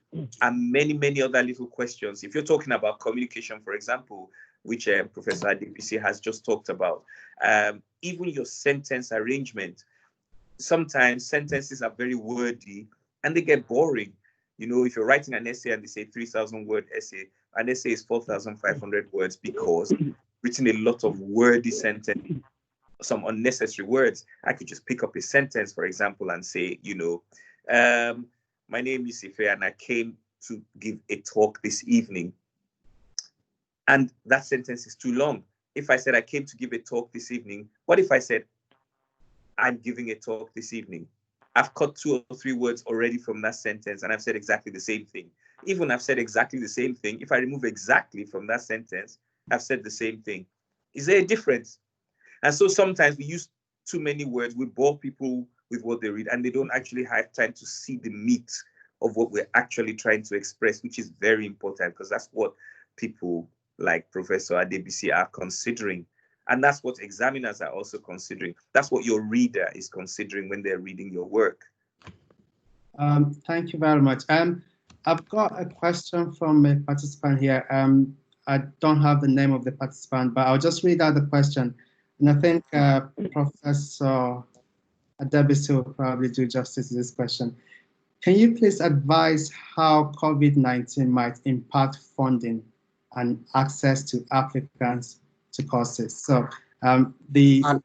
and many, many other little questions. If you're talking about communication, for example, which Professor Adebisi has just talked about, even your sentence arrangement, sometimes sentences are very wordy and they get boring. If you're writing an essay and they say 3,000 word essay, an essay is 4,500 words because written a lot of wordy sentences, some unnecessary words. I could just pick up a sentence, for example, and say, my name is Ife and I came to give a talk this evening. And that sentence is too long. if I said I came to give a talk this evening, what if I said I'm giving a talk this evening? I've cut 2 or 3 words already from that sentence, and I've said exactly the same thing. Even I've said exactly the same thing, if I remove exactly from that sentence, I've said the same thing. Is there a difference? And so sometimes we use too many words, we bore people with what they read, and they don't actually have time to see the meat of what we're actually trying to express, which is very important, because that's what people like Professor Adebisi are considering. And that's what examiners are also considering. That's what your reader is considering when they're reading your work. Thank you very much. I've got a question from a participant here. I don't have the name of the participant, but I'll just read out the question. And I think Professor Adebisi will probably do justice to this question. Can you please advise how COVID-19 might impact funding and access to applicants to courses? So And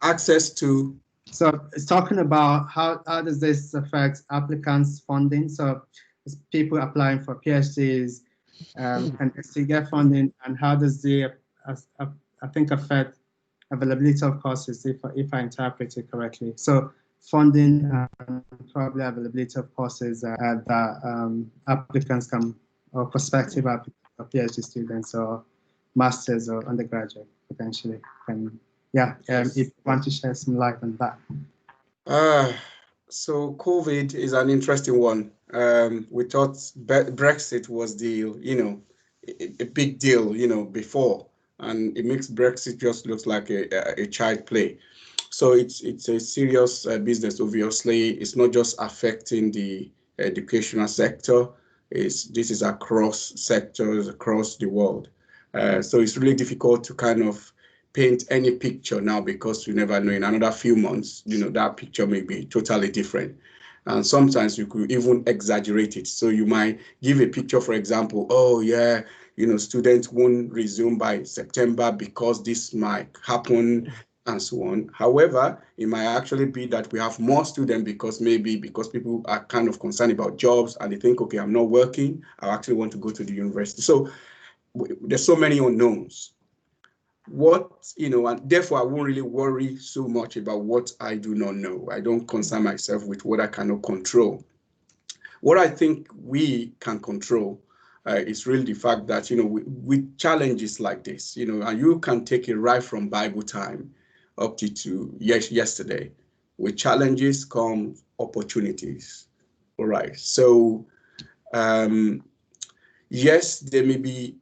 access to? So it's talking about how does this affect applicants' funding? So it's people applying for PhDs and to get funding, and how does the I think affect availability of courses, if I interpret it correctly. So funding and probably availability of courses that applicants can, or prospective applicants, or PhD students or masters or undergraduate potentially can. Yeah, yes. If you want to share some light on that. So COVID is an interesting one. We thought Brexit was a big deal, before, and it makes Brexit just looks like a child play. So it's a serious business. Obviously, it's not just affecting the educational sector. This is across sectors, across the world. So it's really difficult to kind of paint any picture now, because you never know, in another few months, that picture may be totally different. And sometimes you could even exaggerate it. So you might give a picture, for example, oh yeah, students won't resume by September because this might happen and so on. However, it might actually be that we have more students because people are kind of concerned about jobs and they think, okay, I'm not working, I actually want to go to the university. So there's so many unknowns. And therefore I won't really worry so much about what I do not know. I don't concern myself with what I cannot control. What I think we can control is really the fact that, with challenges like this, and you can take it right from Bible time up to yesterday. With challenges come opportunities. All right. So, yes, there may be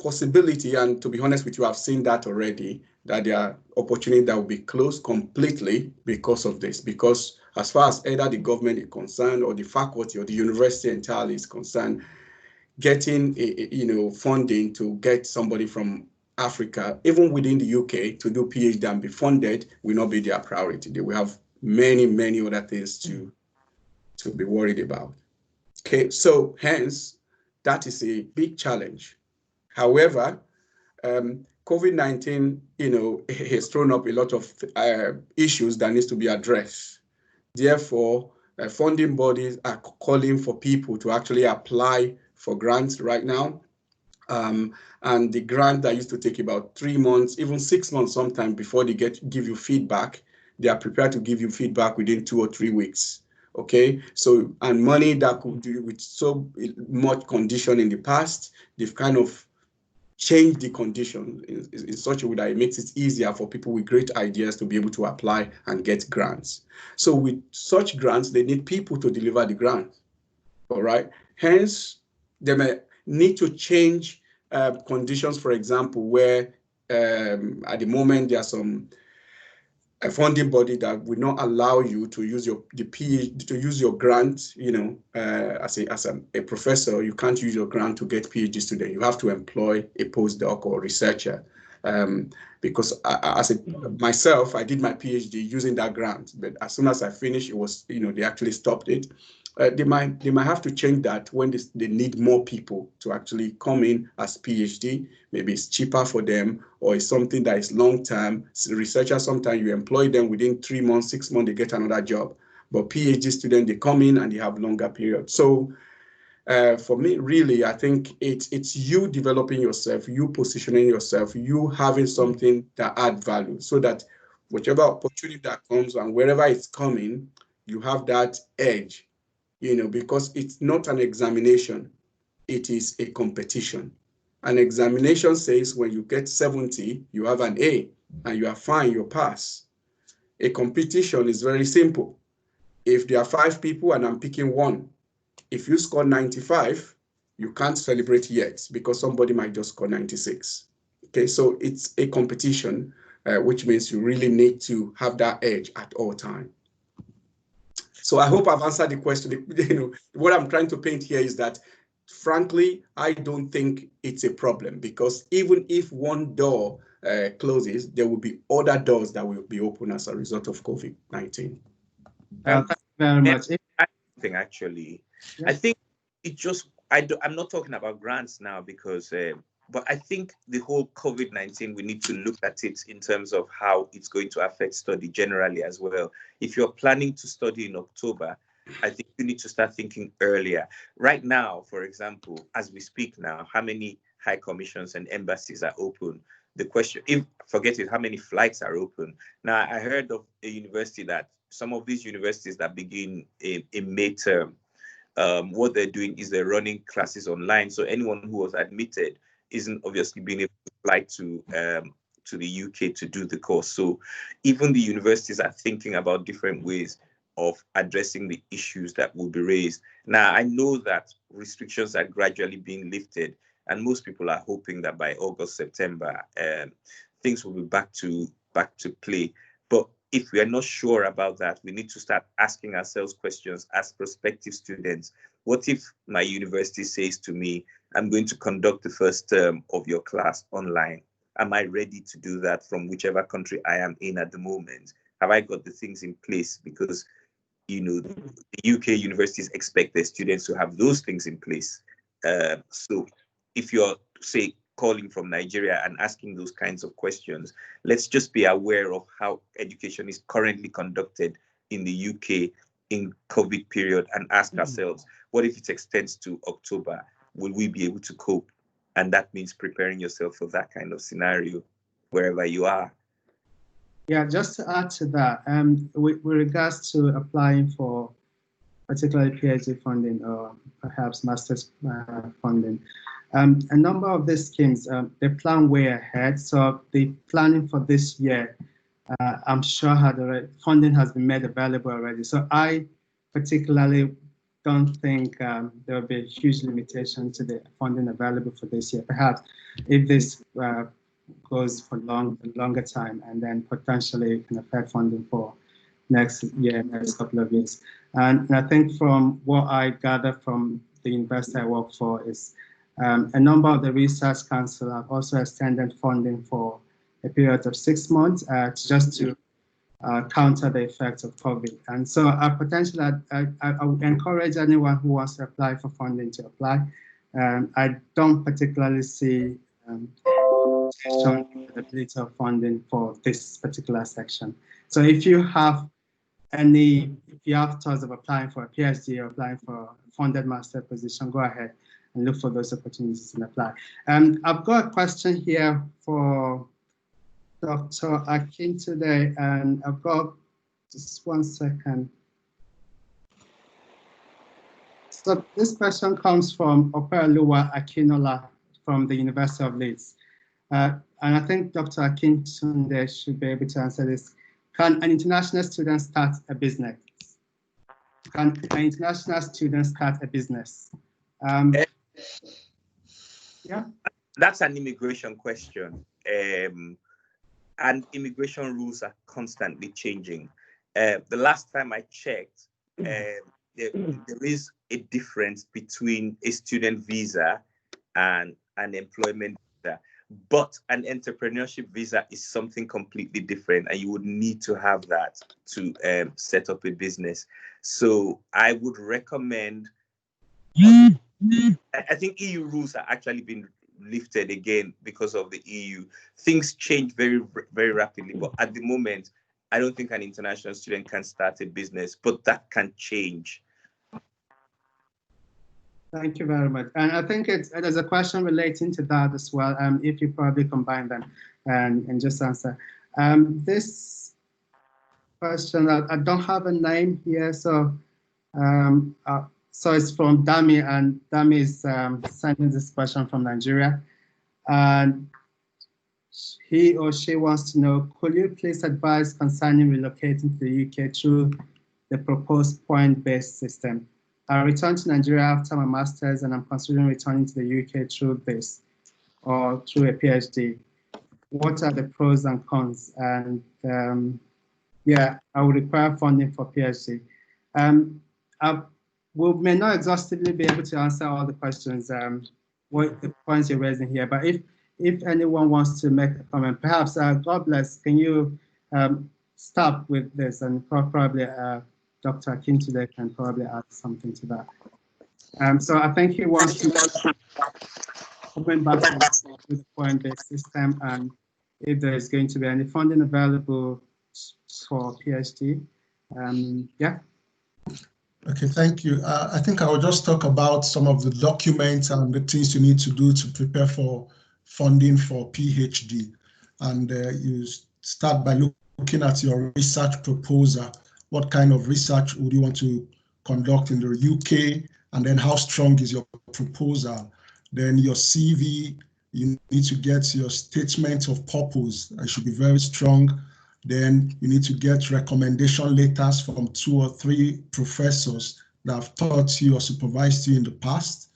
possibility, and to be honest with you, I've seen that already, that there are opportunities that will be closed completely because of this. Because as far as either the government is concerned or the faculty or the university entirely is concerned, getting funding to get somebody from Africa, even within the UK, to do PhD and be funded will not be their priority. They will have many, many other things to be worried about. Okay, so hence, that is a big challenge. However, COVID-19, has thrown up a lot of issues that needs to be addressed. Therefore, funding bodies are calling for people to actually apply for grants right now. And the grant that used to take about 3 months, even 6 months sometimes before they give you feedback, they are prepared to give you feedback within 2 or 3 weeks. Okay, so, and money that could do with so much condition in the past, they've kind of changed the condition in such a way that it makes it easier for people with great ideas to be able to apply and get grants. So with such grants, they need people to deliver the grants. All right, hence they may need to change conditions, for example, where at the moment there are some a funding body that will not allow you to use your grant. As a professor, you can't use your grant to get PhD student. You have to employ a postdoc or researcher. Because myself, I did my PhD using that grant, but as soon as I finished, it was, they actually stopped it. They might have to change that when they need more people to actually come in as PhD. Maybe it's cheaper for them, or it's something that is long-term. Researchers, sometimes you employ them within 3 months, 6 months, they get another job. But PhD students, they come in and they have longer periods. So For me, really, I think it's you developing yourself, you positioning yourself, you having something that add value, so that whichever opportunity that comes and wherever it's coming, you have that edge, because it's not an examination, it is a competition. An examination says when you get 70, you have an A, and you are fine, you pass. A competition is very simple. If there are 5 people and I'm picking one, if you score 95, you can't celebrate yet because somebody might just score 96. Okay, so it's a competition, which means you really need to have that edge at all time. So I hope I've answered the question. What I'm trying to paint here is that, frankly, I don't think it's a problem, because even if one door closes, there will be other doors that will be open as a result of COVID-19. Thank you very much. I think actually, I think it just, I'm not talking about grants now because, but I think the whole COVID-19, we need to look at it in terms of how it's going to affect study generally as well. If you're planning to study in October, I think you need to start thinking earlier. Right now, for example, as we speak now, how many high commissions and embassies are open? The question, forget it, how many flights are open? Now, I heard of a university that some of these universities that begin in May term, what they're doing is they're running classes online. So anyone who was admitted isn't obviously being able to fly to the UK to do the course. So even the universities are thinking about different ways of addressing the issues that will be raised. Now, I know that restrictions are gradually being lifted, and most people are hoping that by August, September, things will be back to play. But if we are not sure about that, we need to start asking ourselves questions as prospective students. What if my university says to me, I'm going to conduct the first term of your class online? Am I ready to do that from whichever country I am in at the moment? Have I got the things in place? Because, the UK universities expect their students to have those things in place. So if you're, say, calling from Nigeria and asking those kinds of questions, let's just be aware of how education is currently conducted in the UK in COVID period and ask ourselves, what if it extends to October? Will we be able to cope? And that means preparing yourself for that kind of scenario wherever you are. Yeah, just to add to that, with regards to applying for particularly PhD funding or perhaps master's funding, a number of these schemes, they plan way ahead. So the planning for this year, I'm sure funding has been made available already. So I particularly don't think there will be a huge limitation to the funding available for this year. Perhaps if this goes for longer time, and then potentially can affect funding for next couple of years. And I think from what I gather from the university I work for is a number of the research council have also extended funding for a period of 6 months just to counter the effects of COVID. And so I would encourage anyone who wants to apply for funding to apply. I don't particularly see availability of funding for this particular section. So if you have thoughts of applying for a PhD or applying for a funded master position, go ahead and look for those opportunities and apply. I've got a question here for Dr. Akin today, and I've got just 1 second. So this question comes from Opeoluwa Akinola from the University of Leeds. And I think Dr. Akintunde should be able to answer this. Can an international student start a business? Can an international student start a business? Yeah. That's an immigration question. And immigration rules are constantly changing. The last time I checked, there is a difference between a student visa and an employment visa. But an entrepreneurship visa is something completely different, and you would need to have that to set up a business. So I would recommend, I think EU rules are actually being lifted again because of the EU. Things change very, very rapidly, but at the moment, I don't think an international student can start a business, but that can change. Thank you very much. And I think there's a question relating to that as well. If you probably combine them and just answer. This question, I don't have a name here, so so it's from Dami, and Dami is sending this question from Nigeria. And he or she wants to know, could you please advise concerning relocating to the UK through the proposed point-based system? I returned to Nigeria after my master's and I'm considering returning to the UK through this or through a PhD. What are the pros and cons? And yeah, I would require funding for PhD. We may not exhaustively be able to answer all the questions, what the points you're raising here, but if anyone wants to make a comment, perhaps, God bless, can you start with this, and probably Dr. Akintunde can probably add something to that. So I think he wants to open back to the point-based system, and if there is going to be any funding available for PhD. Yeah. Okay, thank you. I think I will just talk about some of the documents and the things you need to do to prepare for funding for PhD. And you start by looking at your research proposal. What kind of research would you want to conduct in the UK? And then how strong is your proposal? Then your CV, you need to get your statement of purpose. It should be very strong. Then you need to get recommendation letters from 2 or 3 professors that have taught you or supervised you in the past.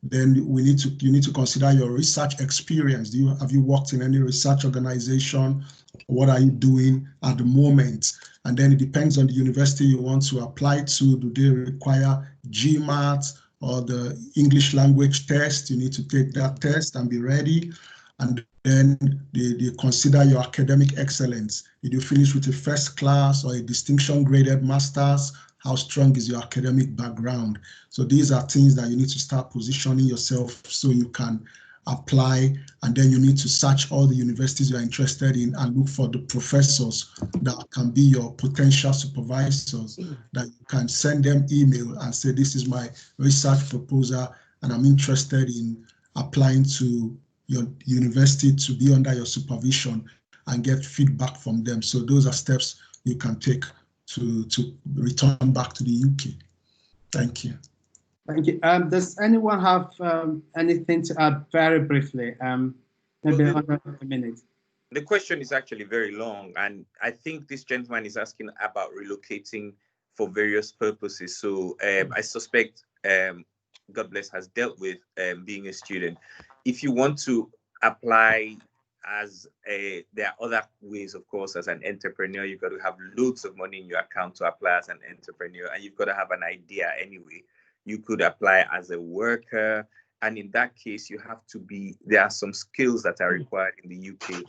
Then you need to consider your research experience. Have you worked in any research organization? What are you doing at the moment? And then it depends on the university you want to apply to. Do they require GMAT or the English language test? You need to take that test and be ready. And then they consider your academic excellence. Did you finish with a first class or a distinction graded master's? How strong is your academic background? So these are things that you need to start positioning yourself so you can apply, and then you need to search all the universities you're interested in and look for the professors that can be your potential supervisors, that you can send them email and say, this is my research proposal and I'm interested in applying to your university to be under your supervision, and get feedback from them. So those are steps you can take to return back to the UK. Thank you. Thank you. Does anyone have anything to add very briefly? Maybe under a minute. The question is actually very long, and I think this gentleman is asking about relocating for various purposes. So I suspect God bless has dealt with being a student. If you want to apply as there are other ways, of course, as an entrepreneur, you've got to have loads of money in your account to apply as an entrepreneur, and you've got to have an idea anyway. You could apply as a worker, and in that case, there are some skills that are required in the UK,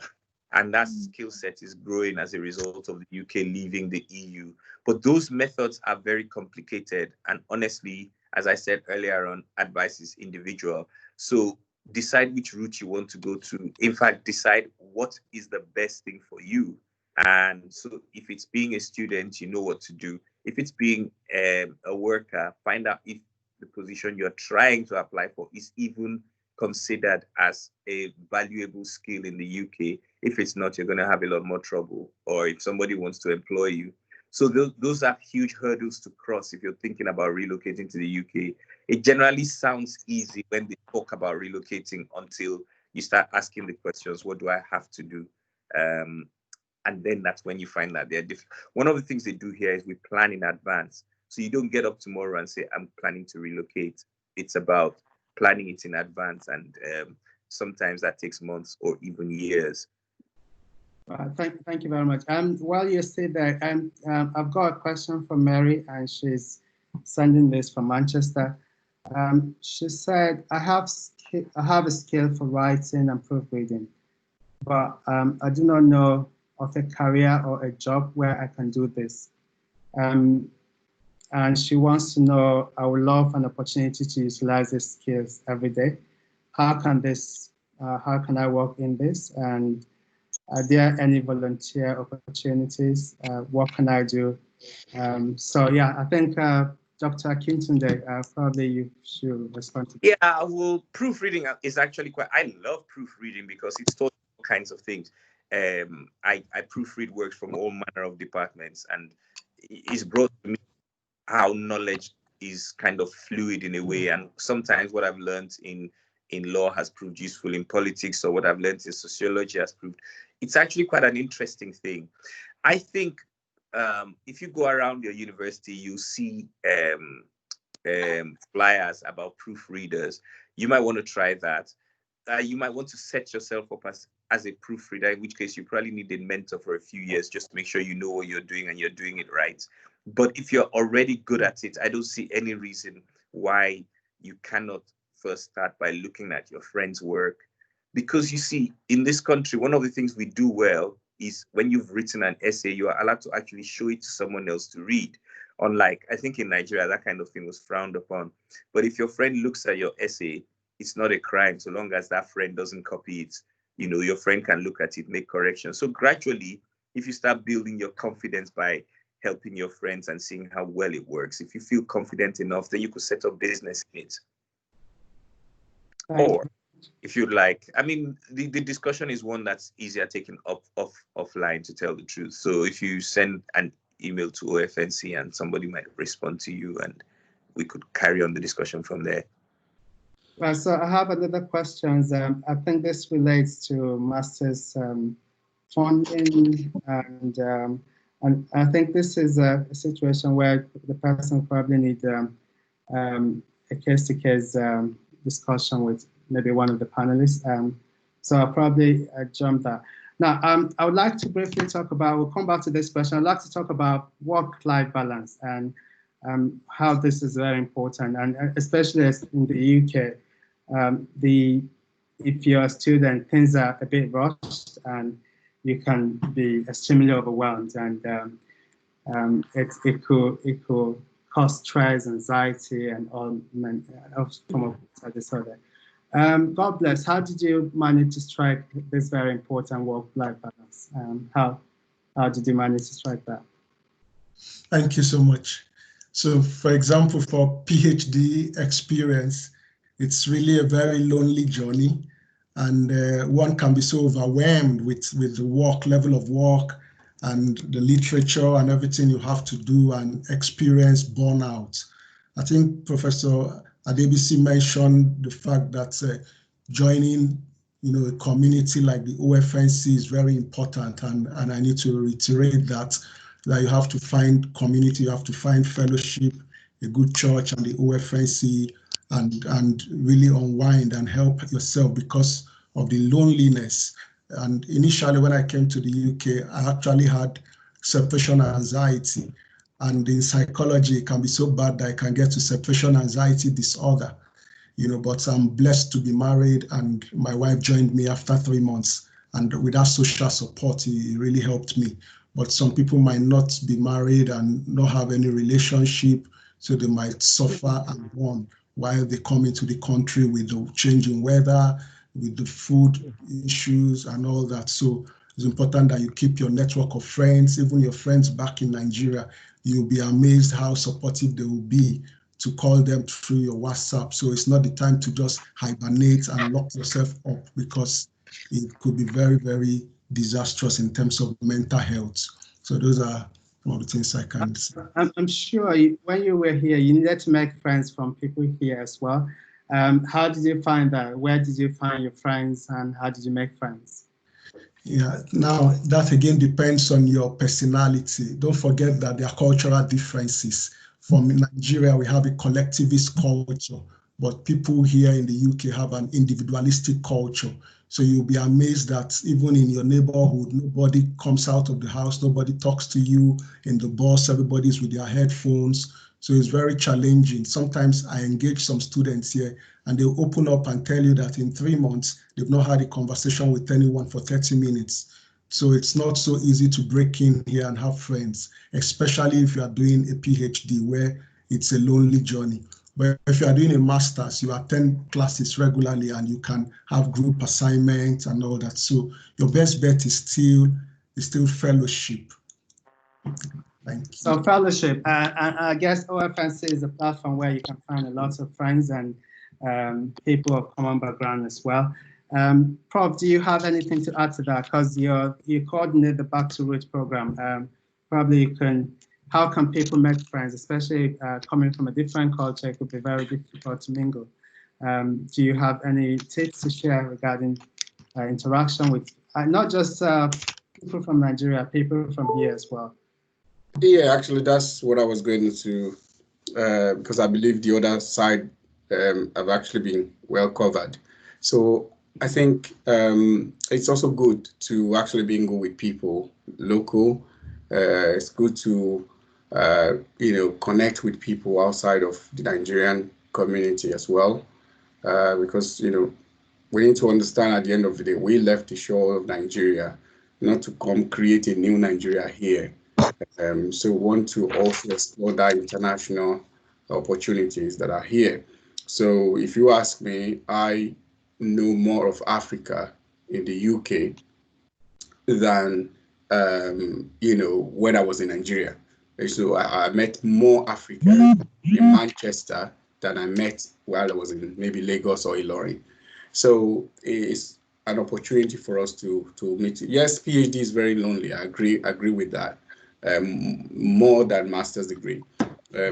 and that skill set is growing as a result of the UK leaving the EU. But those methods are very complicated, and honestly, as I said earlier on, advice is individual. So decide which route you want to go to. In fact, decide what is the best thing for you. And so if it's being a student, you know what to do. If it's being a worker, find out if the position you're trying to apply for is even considered as a valuable skill in the UK. If it's not, you're going to have a lot more trouble. Or if somebody wants to employ you. So those are huge hurdles to cross if you're thinking about relocating to the UK. It generally sounds easy when they talk about relocating until you start asking the questions, what do I have to do? And then that's when you find that they're different. One of the things they do here is we plan in advance. So you don't get up tomorrow and say, I'm planning to relocate. It's about planning it in advance. And sometimes that takes months or even years. Thank you very much. While you're still there, I've got a question from Mary, and she's sending this from Manchester. She said, I have a skill for writing and proofreading, but I do not know of a career or a job where I can do this. And she wants to know, I would love an opportunity to utilize these skills every day. How can I work in this? And are there any volunteer opportunities? What can I do? So yeah, I think Dr. Akintunde, probably you should respond to that. Yeah, well, proofreading is actually quite, I love proofreading because it's taught all kinds of things. I proofread works from all manner of departments, and it's brought to me how knowledge is kind of fluid in a way. And sometimes what I've learned in law has proved useful in politics, or what I've learned in sociology has proved. It's actually quite an interesting thing. I think if you go around your university, you see flyers about proofreaders. You might want to try that. You might want to set yourself up as a proofreader, in which case you probably need a mentor for a few years just to make sure you know what you're doing and you're doing it right. But if you're already good at it, I don't see any reason why you cannot first start by looking at your friend's work. Because you see, in this country, one of the things we do well is when you've written an essay, you are allowed to actually show it to someone else to read. Unlike, I think in Nigeria, that kind of thing was frowned upon. But if your friend looks at your essay, it's not a crime so long as that friend doesn't copy it. You know, your friend can look at it, make corrections. So gradually, if you start building your confidence by helping your friends and seeing how well it works, if you feel confident enough, then you could set up business in it. Or if you'd like, I mean, the discussion is one that's easier taken offline, to tell the truth. So if you send an email to OFNC and somebody might respond to you, and we could carry on the discussion from there. Well, so I have another question. I think this relates to master's funding, and I think this is a situation where the person probably needs a case-to-case discussion with maybe one of the panelists. So I'll probably jump that. Now, I would like to briefly talk about, we'll come back to this question. I'd like to talk about work-life balance and how this is very important, and especially in the UK, if you're a student, things are a bit rushed and you can be extremely overwhelmed, and it could cause stress, anxiety, and all form of disorder. God bless. How did you manage to strike this very important work-life balance? How did you manage to strike that? Thank you so much. So, for example, for PhD experience, it's really a very lonely journey, and one can be so overwhelmed with the work, level of work, and the literature and everything you have to do, and experience burnout. I think Professor Adebisi mentioned the fact that joining, a community like the OFNC is very important, and I need to reiterate that you have to find community, you have to find fellowship, a good church, and the OFNC, and really unwind and help yourself because of the loneliness. And initially, when I came to the UK, I actually had separation anxiety. And in psychology, it can be so bad that I can get to separation anxiety disorder. But I'm blessed to be married, and my wife joined me after 3 months. And with that social support, it really helped me. But some people might not be married and not have any relationship, so they might suffer and mourn while they come into the country with the changing weather, with the food issues and all that. So it's important that you keep your network of friends, even your friends back in Nigeria. You'll be amazed how supportive they will be to call them through your WhatsApp. So it's not the time to just hibernate and lock yourself up, because it could be very, very disastrous in terms of mental health. So those are some of the things I can say. I'm sure when you were here, you needed to make friends from people here as well. How did you find that? Where did you find your friends, and how did you make friends? Yeah, now that again depends on your personality. Don't forget that there are cultural differences. From Nigeria, we have a collectivist culture, but people here in the UK have an individualistic culture. So you'll be amazed that even in your neighborhood, nobody comes out of the house, nobody talks to you in the bus, everybody's with their headphones. So it's very challenging. Sometimes I engage some students here, and they'll open up and tell you that in 3 months, they've not had a conversation with anyone for 30 minutes. So it's not so easy to break in here and have friends, especially if you are doing a PhD where it's a lonely journey. But if you are doing a master's, you attend classes regularly and you can have group assignments and all that. So your best bet is still fellowship. Thank you. So fellowship, I guess OFNC is a platform where you can find a lot of friends and people of common background as well. Prof, do you have anything to add to that? Because you coordinate the Back2Roots program. Probably you can, how can people make friends, especially coming from a different culture? It could be very difficult to mingle. Do you have any tips to share regarding interaction with not just people from Nigeria, people from here as well? Yeah, actually, that's what I was going to, because I believe the other side have actually been well covered. So I think it's also good to actually mingle with people local. It's good to connect with people outside of the Nigerian community as well, because we need to understand at the end of the day, we left the shore of Nigeria not to come create a new Nigeria here. So we want to also explore that international opportunities that are here. So if you ask me, I know more of Africa in the UK than when I was in Nigeria. So I met more Africans in Manchester than I met while I was in maybe Lagos or Ilorin. So it's an opportunity for us to meet. Yes, PhD is very lonely. I agree with that. More than master's degree.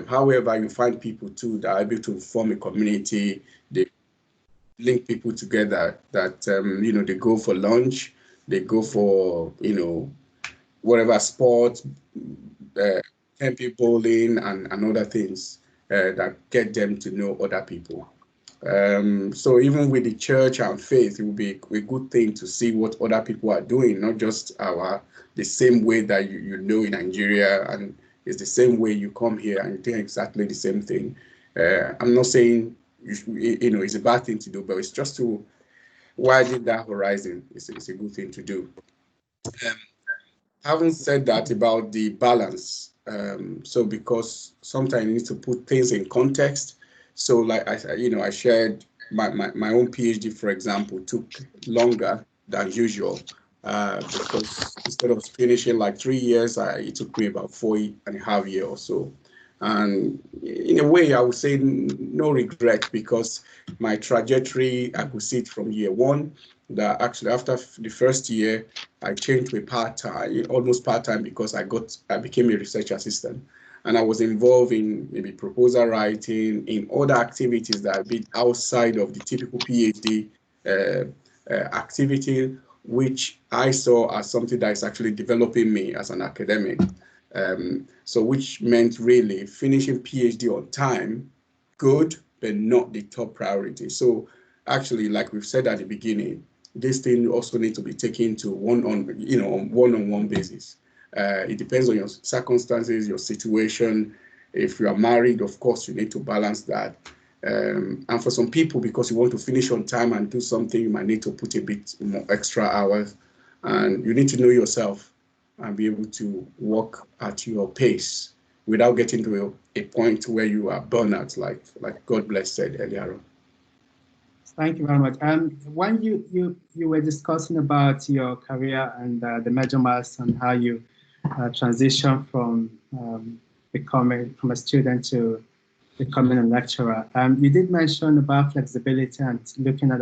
However, you find people too that are able to form a community. They link people together that they go for lunch, they go for whatever sports, temple bowling and other things that get them to know other people. So even with the church and faith, it will be a good thing to see what other people are doing, not just the same way that you know in Nigeria, and it's the same way you come here and you do exactly the same thing. I'm not saying it's a bad thing to do, but it's just to widen that horizon. It's a good thing to do. Having said that about the balance, so because sometimes you need to put things in context. So like I shared my own PhD, for example, took longer than usual because instead of finishing like 3 years, it took me about 4.5 years or so. And in a way, I would say no regret, because my trajectory, I could see it from year one, that actually after the first year, I changed to a part-time, almost part-time, because I became a research assistant. And I was involved in maybe proposal writing, in other activities that are a bit outside of the typical PhD activity, which I saw as something that is actually developing me as an academic. So which meant really finishing PhD on time, good, but not the top priority. So actually, like we've said at the beginning, this thing also needs to be taken to one-on-one basis. It depends on your circumstances, your situation. If you are married, of course, you need to balance that. And for some people, because you want to finish on time and do something, you might need to put a bit more extra hours. And you need to know yourself and be able to work at your pace without getting to a point where you are burnout, like God bless said earlier on. Thank you very much. When you were discussing about your career and the major milestone, how you transition from becoming a student to becoming a lecturer, you did mention about flexibility and looking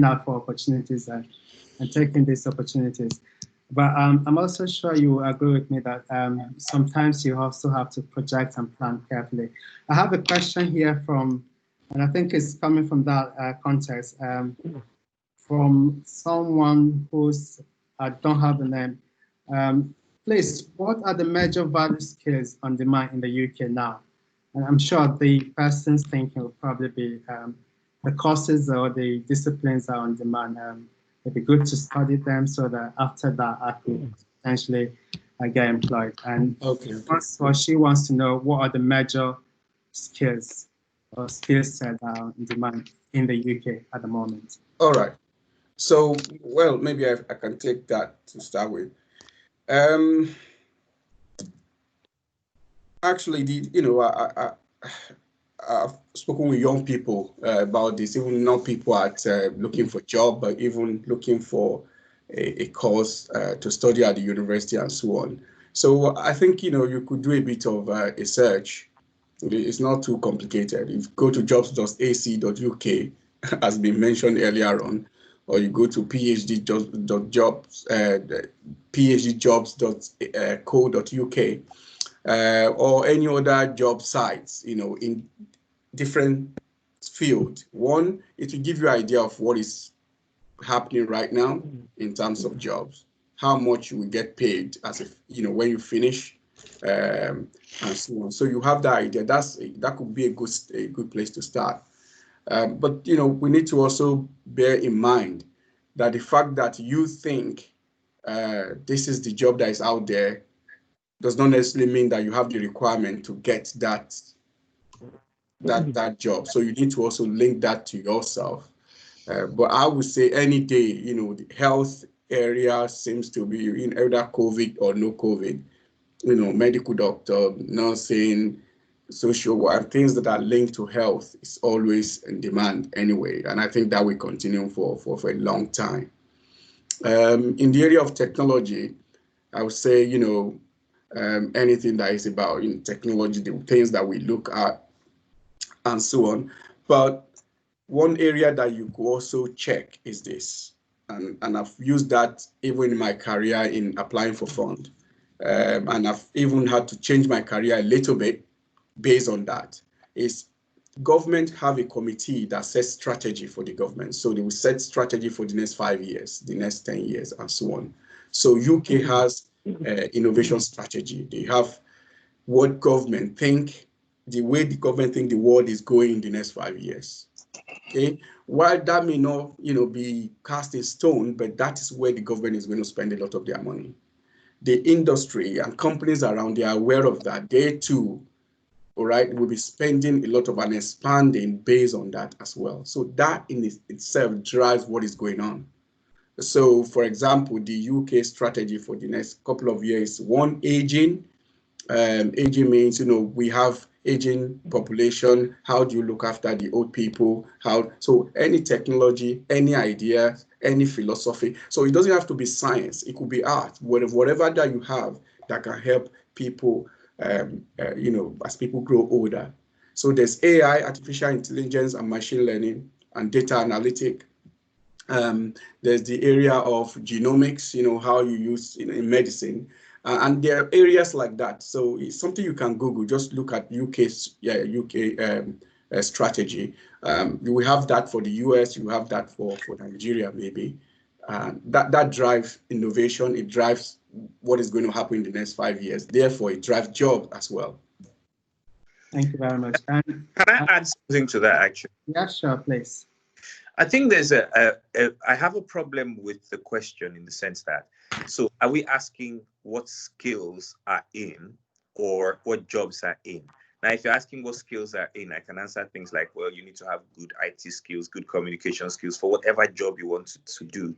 out for opportunities and taking these opportunities. But I'm also sure you agree with me that sometimes you also have to project and plan carefully. I have a question here from, and I think it's coming from that context, from someone who's, I don't have the name. Please, what are the major value skills on demand in the UK now? And I'm sure the person's thinking will probably be the courses or the disciplines are on demand. It'd be good to study them so that after that I could potentially get employed. And Okay. what she wants to know, what are the major skills or skill set that are on demand in the UK at the moment? All right. So, well, maybe I can take that to start with. Actually, I've spoken with young people about this, even not people at looking for job, but even looking for a course to study at the university and so on. So I think, you could do a bit of a search. It's not too complicated. If you go to jobs.ac.uk, as been mentioned earlier on, or you go to phdjobs.co.uk, or any other job sites, in different fields. One, it will give you an idea of what is happening right now in terms of jobs, how much you will get paid as if, when you finish, and so on. So you have that idea. That could be a good place to start. But we need to also bear in mind that the fact that you think this is the job that is out there does not necessarily mean that you have the requirement to get that job. So you need to also link that to yourself. But I would say any day, the health area seems to be in either COVID or no COVID, medical doctor, nursing, social work, things that are linked to health is always in demand anyway. And I think that will continue for a long time. In the area of technology, I would say, anything that is about technology, the things that we look at and so on. But one area that you could also check is this, and I've used that even in my career in applying for fund, and I've even had to change my career a little bit based on that, is government have a committee that sets strategy for the government. So they will set strategy for the next 5 years, the next 10 years, and so on. So UK has innovation strategy. They have what government think, the way the government think the world is going in the next 5 years. Okay, while that may not, be cast in stone, but that is where the government is going to spend a lot of their money. The industry and companies around, they are aware of that. They too, all right, will be spending a lot of and expanding based on that as well. So that in itself drives what is going on. So, for example, the UK strategy for the next couple of years, one, aging. Aging means, we have aging population. How do you look after the old people? So any technology, any idea, any philosophy. So it doesn't have to be science. It could be art, whatever that you have that can help people, as people grow older. So there's AI, artificial intelligence, and machine learning, and data analytic. There's the area of genomics, how you use in medicine. And there are areas like that. So it's something you can Google. Just look at UK strategy. You will have that for the US. You have that for Nigeria, maybe. That drives innovation. It drives what is going to happen in the next 5 years. Therefore, it drives jobs as well. Thank you very much. And can I add something to that, actually? Yeah, sure, please. I think there's I have a problem with the question in the sense that, so are we asking what skills are in or what jobs are in? Now, if you're asking what skills are in, I can answer things like, well, you need to have good IT skills, good communication skills for whatever job you want to do.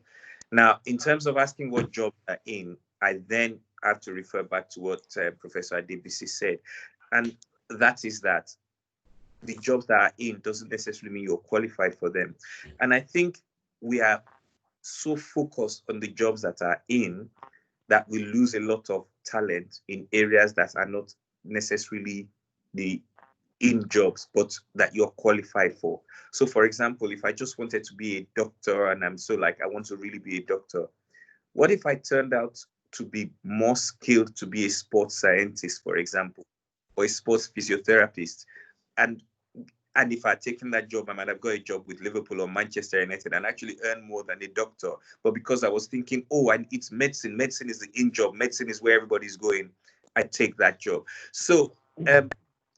Now, in terms of asking what jobs are in, I then have to refer back to what Professor Adebisi said. And that is that the jobs that are in doesn't necessarily mean you're qualified for them. And I think we are so focused on the jobs that are in that we lose a lot of talent in areas that are not necessarily the in jobs, but that you're qualified for. So for example, if I just wanted to be a doctor and I'm so like, I want to really be a doctor, what if I turned out to be more skilled to be a sports scientist, for example, or a sports physiotherapist? And if I'd taken that job, I might have got a job with Liverpool or Manchester United and actually earn more than a doctor. But because I was thinking, and it's medicine. Medicine is the in job. Medicine is where everybody's going. I take that job. So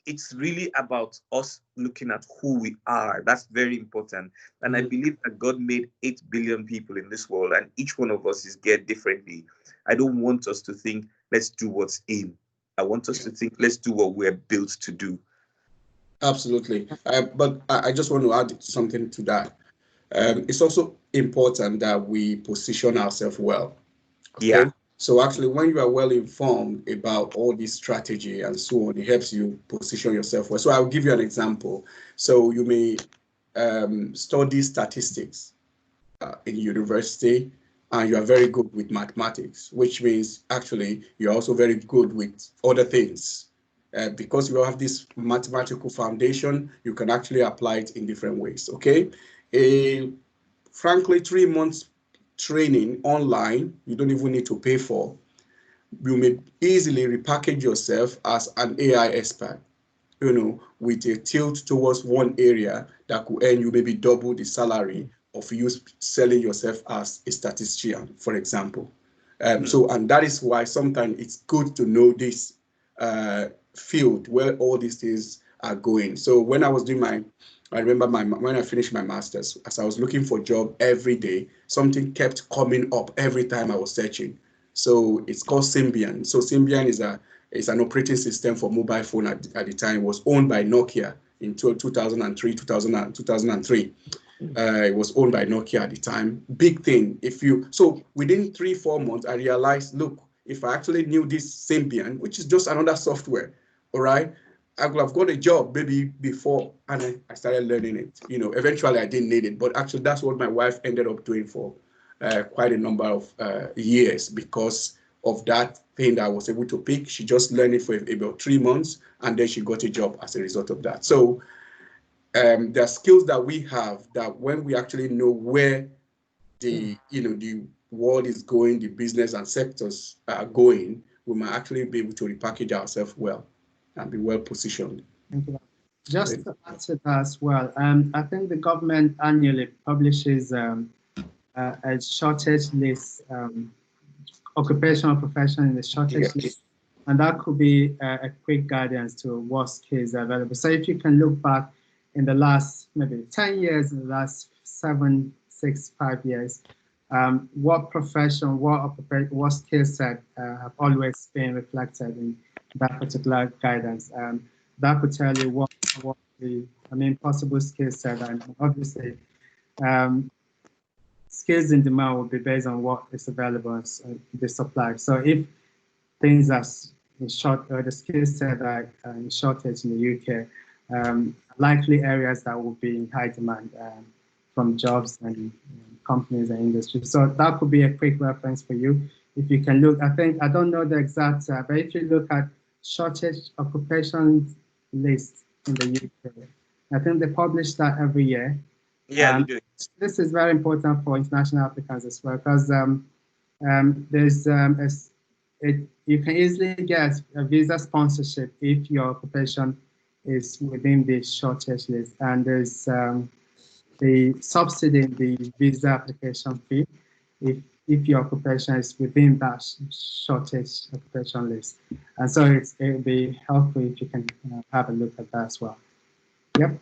it's really about us looking at who we are. That's very important. And I believe that God made 8 billion people in this world, and each one of us is geared differently. I don't want us to think, let's do what's in. I want us to think, let's do what we're built to do. Absolutely. But I just want to add something to that. It's also important that we position ourselves well. Okay? Yeah. So actually, when you are well informed about all this strategy and so on, it helps you position yourself well. So I'll give you an example. So you may study statistics in university, and you are very good with mathematics, which means actually you're also very good with other things. Because you have this mathematical foundation, you can actually apply it in different ways, okay? Frankly, 3 months training online, you don't even need to pay for. You may easily repackage yourself as an AI expert, with a tilt towards one area that could earn you maybe double the salary of you selling yourself as a statistician, for example. So, and that is why sometimes it's good to know this field where all these things are going. So when I was doing I remember when I finished my master's, as I was looking for a job every day, something kept coming up every time I was searching. So it's called Symbian. So Symbian is an operating system for mobile phone at the time. It was owned by Nokia in 2003, 2003. It was owned by Nokia at the time. Big thing. So within 3-4 months, I realized, look, if I actually knew this Symbian, which is just another software, all right, I could have got a job maybe before, and I started learning it. Eventually I didn't need it, but actually that's what my wife ended up doing for quite a number of years because of that thing that I was able to pick. She just learned it for about 3 months, and then she got a job as a result of that. So there are skills that we have that when we actually know where the world is going, the business and sectors are going, we might actually be able to repackage ourselves well and be well positioned. Thank you. Just to add to that as well, I think the government annually publishes a shortage list, occupational profession in the shortage list, and that could be a quick guidance to what skills are available. So if you can look back in the last maybe 10 years, in the last 7, 6, 5 years, what profession, what skill set have always been reflected in that particular guidance. That could tell you what the possible skill set, and obviously skills in demand will be based on what is available as the supply. So if things are in short, or the skill set are in shortage in the UK, likely areas that will be in high demand from jobs and companies and industries. So that could be a quick reference for you. If you can look, I don't know the exact, but if you look at shortage occupation list in the UK, I think they publish that every year. Yeah, they do. This is very important for international applicants as well, because there's you can easily get a visa sponsorship if your occupation is within the shortage list, and there's the subsidy in the visa application fee if your occupation is within that shortage occupation list. And so it will be helpful if you can have a look at that as well. Yep.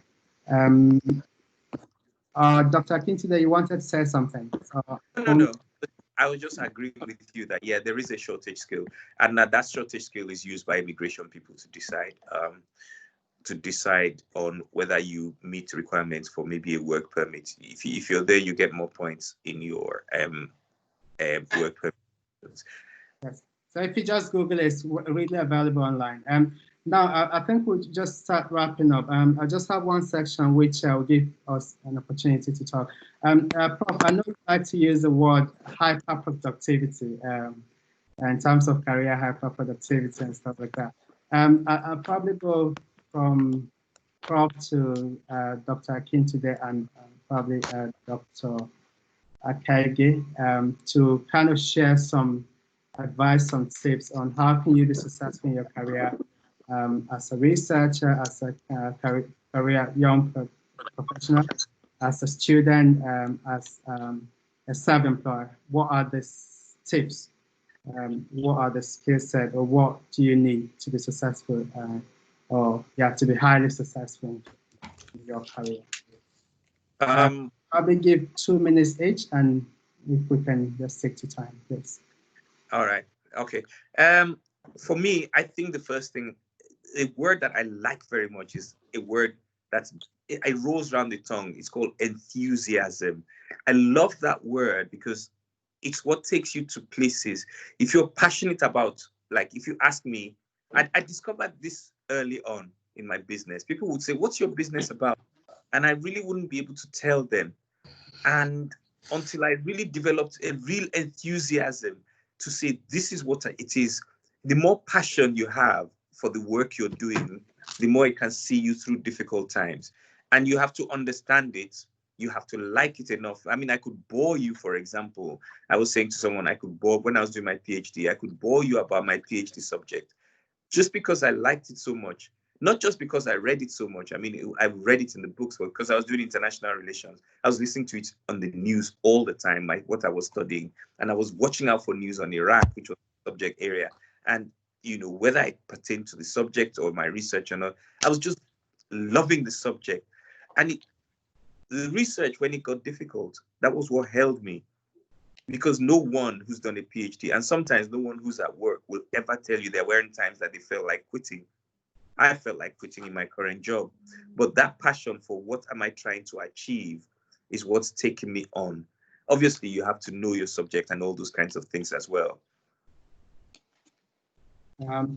Dr. Akintoye, you wanted to say something? No. I would just agree with you that, yeah, there is a shortage skill, and that shortage skill is used by immigration people to decide on whether you meet requirements for maybe a work permit. If you're there, you get more points in your work permit. Yes. So if you just Google it, it's really available online. Now, I think we'll just start wrapping up. I just have one section which will give us an opportunity to talk. Prof, I know you like to use the word hyper-productivity in terms of career hyper-productivity and stuff like that. I'll probably go from Prof to Dr. Akintoye and probably Dr. Akaige to kind of share some advice, some tips on how can you be successful in your career as a researcher, as a career young professional, as a student, as a self-employed. What are the tips? What are the skill set, or what do you need to be successful, or to be highly successful in your career? Probably give 2 minutes each, and if we can just stick to time, please. All right. Okay. For me, I think the first thing, a word that I like very much is a word it rolls around the tongue. It's called enthusiasm. I love that word because it's what takes you to places. If you're passionate about, like, if you ask me, I discovered this early on in my business. People would say, "What's your business about?" And I really wouldn't be able to tell them. And until I really developed a real enthusiasm to say, this is what it is. The more passion you have for the work you're doing, the more it can see you through difficult times. And you have to understand it. You have to like it enough. I mean, I could bore you, for example. I was saying to someone, when I was doing my PhD, I could bore you about my PhD subject just because I liked it so much. Not just because I read it so much. I mean, I read it in the books, but because I was doing international relations. I was listening to it on the news all the time, what I was studying. And I was watching out for news on Iraq, which was the subject area. And, whether it pertained to the subject or my research or not, I was just loving the subject. And the research, when it got difficult, that was what held me. Because no one who's done a PhD, and sometimes no one who's at work, will ever tell you there weren't times that they felt like quitting. I felt like quitting in my current job. But that passion for what am I trying to achieve is what's taking me on. Obviously, you have to know your subject and all those kinds of things as well.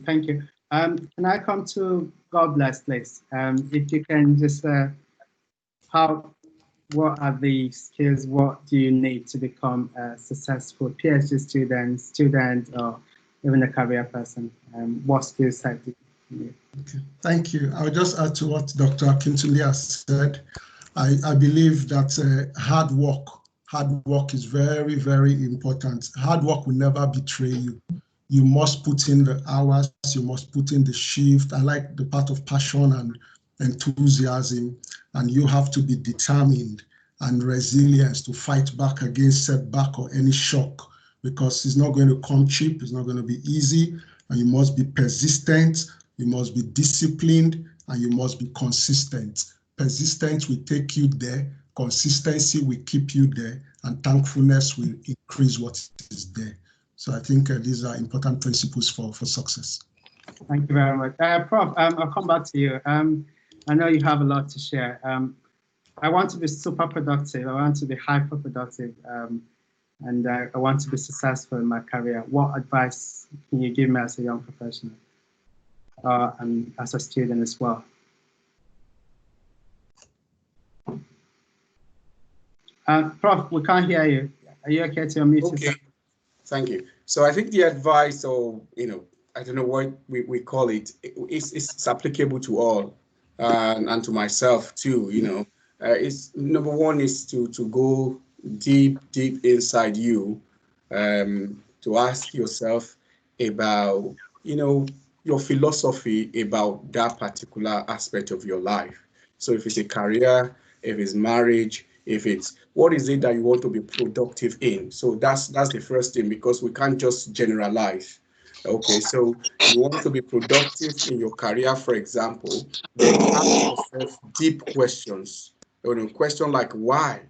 Thank you. Can I come to God bless, please? If you can just, what are the skills? What do you need to become a successful PhD student, or even a career person? What skill set do you need? Okay, thank you. I'll just add to what Dr. Akintunde has said. I believe that hard work is very, very important. Hard work will never betray you. You must put in the hours, you must put in the shift. I like the part of passion and enthusiasm, and you have to be determined and resilience to fight back against setback or any shock, because it's not going to come cheap, it's not going to be easy, and you must be persistent, you must be disciplined, and you must be consistent. Persistence will take you there, consistency will keep you there, and thankfulness will increase what is there. So I think these are important principles for success. Thank you very much. Prof, I'll come back to you. I know you have a lot to share. I want to be super productive. I want to be hyper productive. And I want to be successful in my career. What advice can you give me as a young professional and as a student as well? Prof, we can't hear you. Are you okay to unmute yourself? Thank you. So I think the advice, or I don't know what we call it, it's applicable to all, and to myself too. It's number one is to go deep inside you, to ask yourself about your philosophy about that particular aspect of your life. So if it's a career, if it's marriage, if it's what is it that you want to be productive in. So that's the first thing, because we can't just generalize. Okay, so you want to be productive in your career, for example, then ask yourself deep questions. Question like why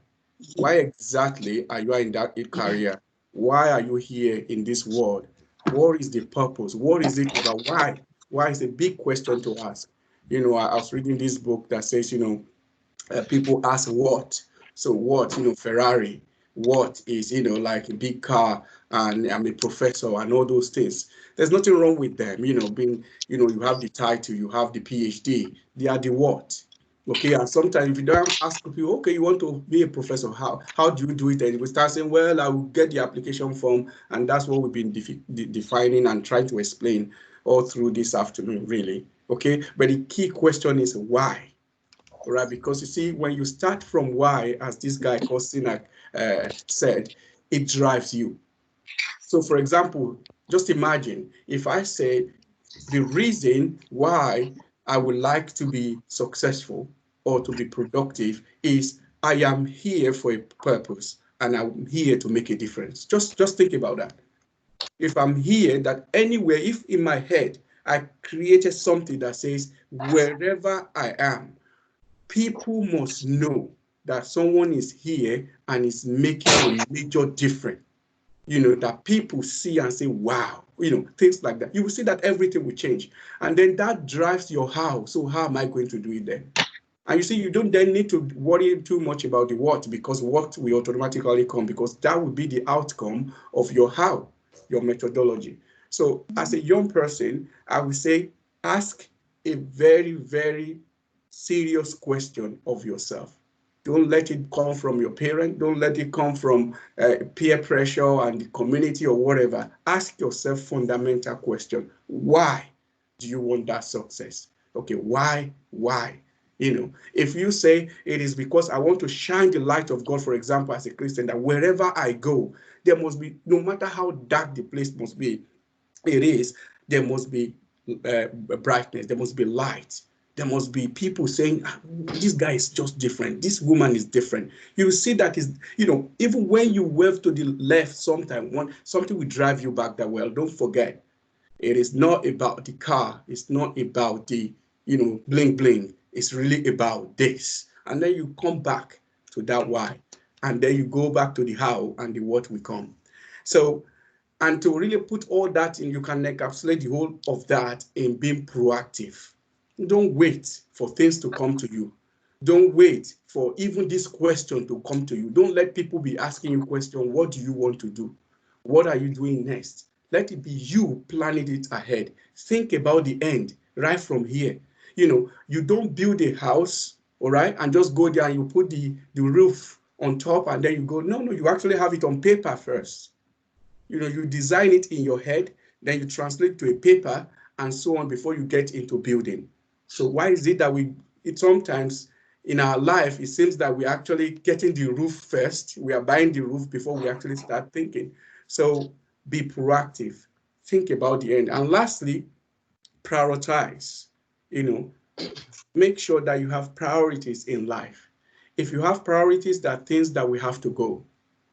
exactly are you in that career? Why are you here in this world? What is the purpose? What is it about? Why is a big question to ask. I was reading this book that says, people ask what. So what, Ferrari, what is, like a big car, and I'm a professor and all those things. There's nothing wrong with them, being, you have the title, you have the PhD, they are the what. Okay, and sometimes if you don't ask people, okay, you want to be a professor, how do you do it? And we start saying, well, I will get the application form, and that's what we've been defining and trying to explain all through this afternoon, really. Okay, but the key question is why? Right, because you see, when you start from why, as this guy called Sinak said, it drives you. So, for example, just imagine if I say the reason why I would like to be successful or to be productive is I am here for a purpose and I'm here to make a difference. Just think about that. If I'm here, that anywhere, if in my head I created something that says wherever I am, people must know that someone is here and is making a major difference. That people see and say, wow, things like that. You will see that everything will change. And then that drives your how. So how am I going to do it then? And you see, you don't then need to worry too much about the what, because what will automatically come, because that will be the outcome of your how, your methodology. So as a young person, I would say, ask a very, very serious question of yourself. Don't let it come from your parent. Don't let it come from peer pressure and the community or whatever. Ask yourself fundamental question. Why do you want that success? Okay, why? You know, if you say it is because I want to shine the light of God, for example, as a Christian, that wherever I go, there must be, no matter how dark the place must be, there must be brightness, there must be light. There must be people saying, this guy is just different. This woman is different. You see that is, you know, even when you wave to the left, something will drive you back that well. Don't forget, it is not about the car. It's not about the, you know, bling bling. It's really about this. And then you come back to that why. And then you go back to the how and the what will come. So, and to really put all that in, you can encapsulate the whole of that in being proactive. Don't wait for things to come to you. Don't wait for even this question to come to you. Don't let people be asking you questions. What do you want to do? What are you doing next? Let it be you planning it ahead. Think about the end right from here. You know, you don't build a house, all right, and just go there and you put the roof on top and then you go. No, you actually have it on paper first. You know, you design it in your head, then you translate to a paper and so on before you get into building. So why is it that it sometimes in our life, it seems that we're actually getting the roof first. We are buying the roof before we actually start thinking. So be proactive, think about the end. And lastly, prioritize, you know, make sure that you have priorities in life. If you have priorities, that are things that we have to go,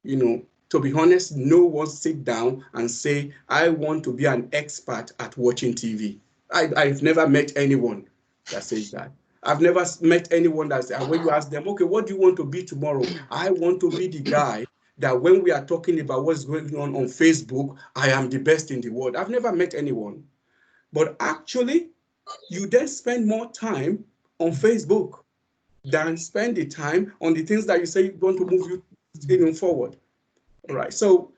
you know, to be honest, no one sit down and say, I want to be an expert at watching TV. I've never met anyone that says that. I've never met anyone that says, when you ask them, okay, what do you want to be tomorrow? I want to be the guy that when we are talking about what's going on Facebook, I am the best in the world. I've never met anyone. But actually, you then spend more time on Facebook than spend the time on the things that you say want to move you forward. All right. So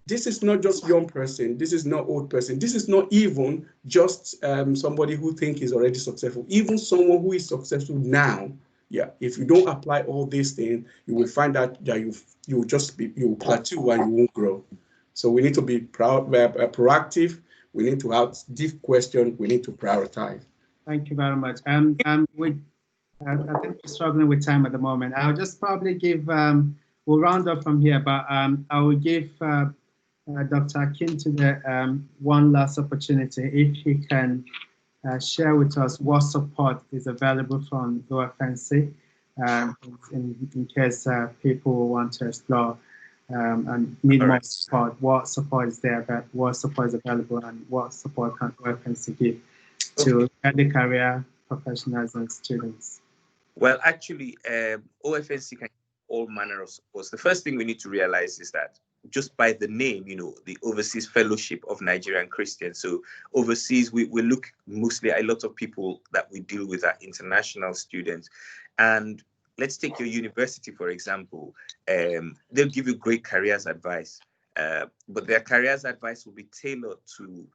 this is not just young person. This is not old person. This is not even just somebody who think is already successful. Even someone who is successful now. Yeah. If you don't apply all these things, you will find out that you will plateau and you won't grow. So we need to be proactive. We need to ask deep questions. We need to prioritize. Thank you very much. I think we're struggling with time at the moment. I'll just probably give, we'll round up from here, but I will give Dr. Akintunde one last opportunity if he can share with us what support is available from OFNC in case people want to explore and need more support. What support is there? What support is available, and what support can OFNC give to early career professionals and students? Well, actually, OFNC can give all manner of supports. The first thing we need to realize is that just by the name, you know, the Overseas Fellowship of Nigerian Christians. So overseas, we look mostly at a lot of people that we deal with are international students. And let's take your university, for example. They'll give you great careers advice, but their careers advice will be tailored to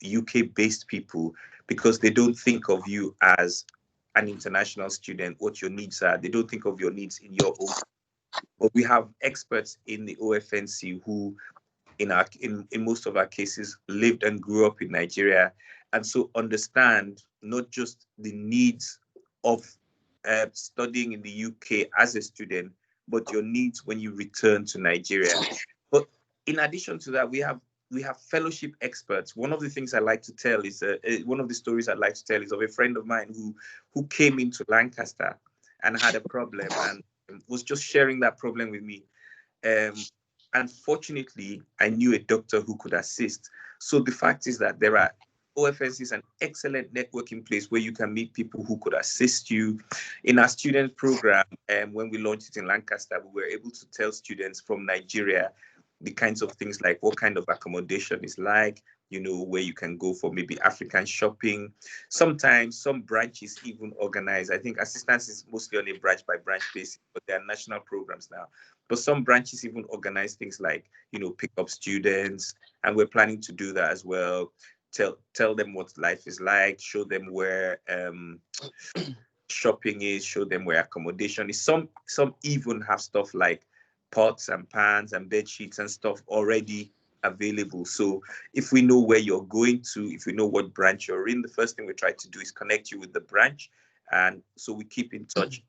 UK-based people because they don't think of you as an international student, what your needs are. They don't think of your needs in your own. But we have experts in the OFNC who, in most of our cases, lived and grew up in Nigeria, and so understand not just the needs of studying in the UK as a student, but your needs when you return to Nigeria. But in addition to that, we have fellowship experts. One of the things I like to tell is one of the stories I'd like to tell is of a friend of mine who came into Lancaster and had a problem and was just sharing that problem with me. Unfortunately, I knew a doctor who could assist. So the fact is that there are OFNC is an excellent networking place where you can meet people who could assist you. In our student program, when we launched it in Lancaster, we were able to tell students from Nigeria the kinds of things like what kind of accommodation is like, you know, where you can go for maybe African shopping. Sometimes some branches even organize, I think assistance is mostly on a branch by branch basis, but there are national programs now. But some branches even organize things like, you know, pick up students, and we're planning to do that as well. Tell them what life is like, show them where shopping is, show them where accommodation is. Some even have stuff like pots and pans and bed sheets and stuff already available. So if we know where you're going to, if we know what branch you're in, the first thing we try to do is connect you with the branch. And so we keep in touch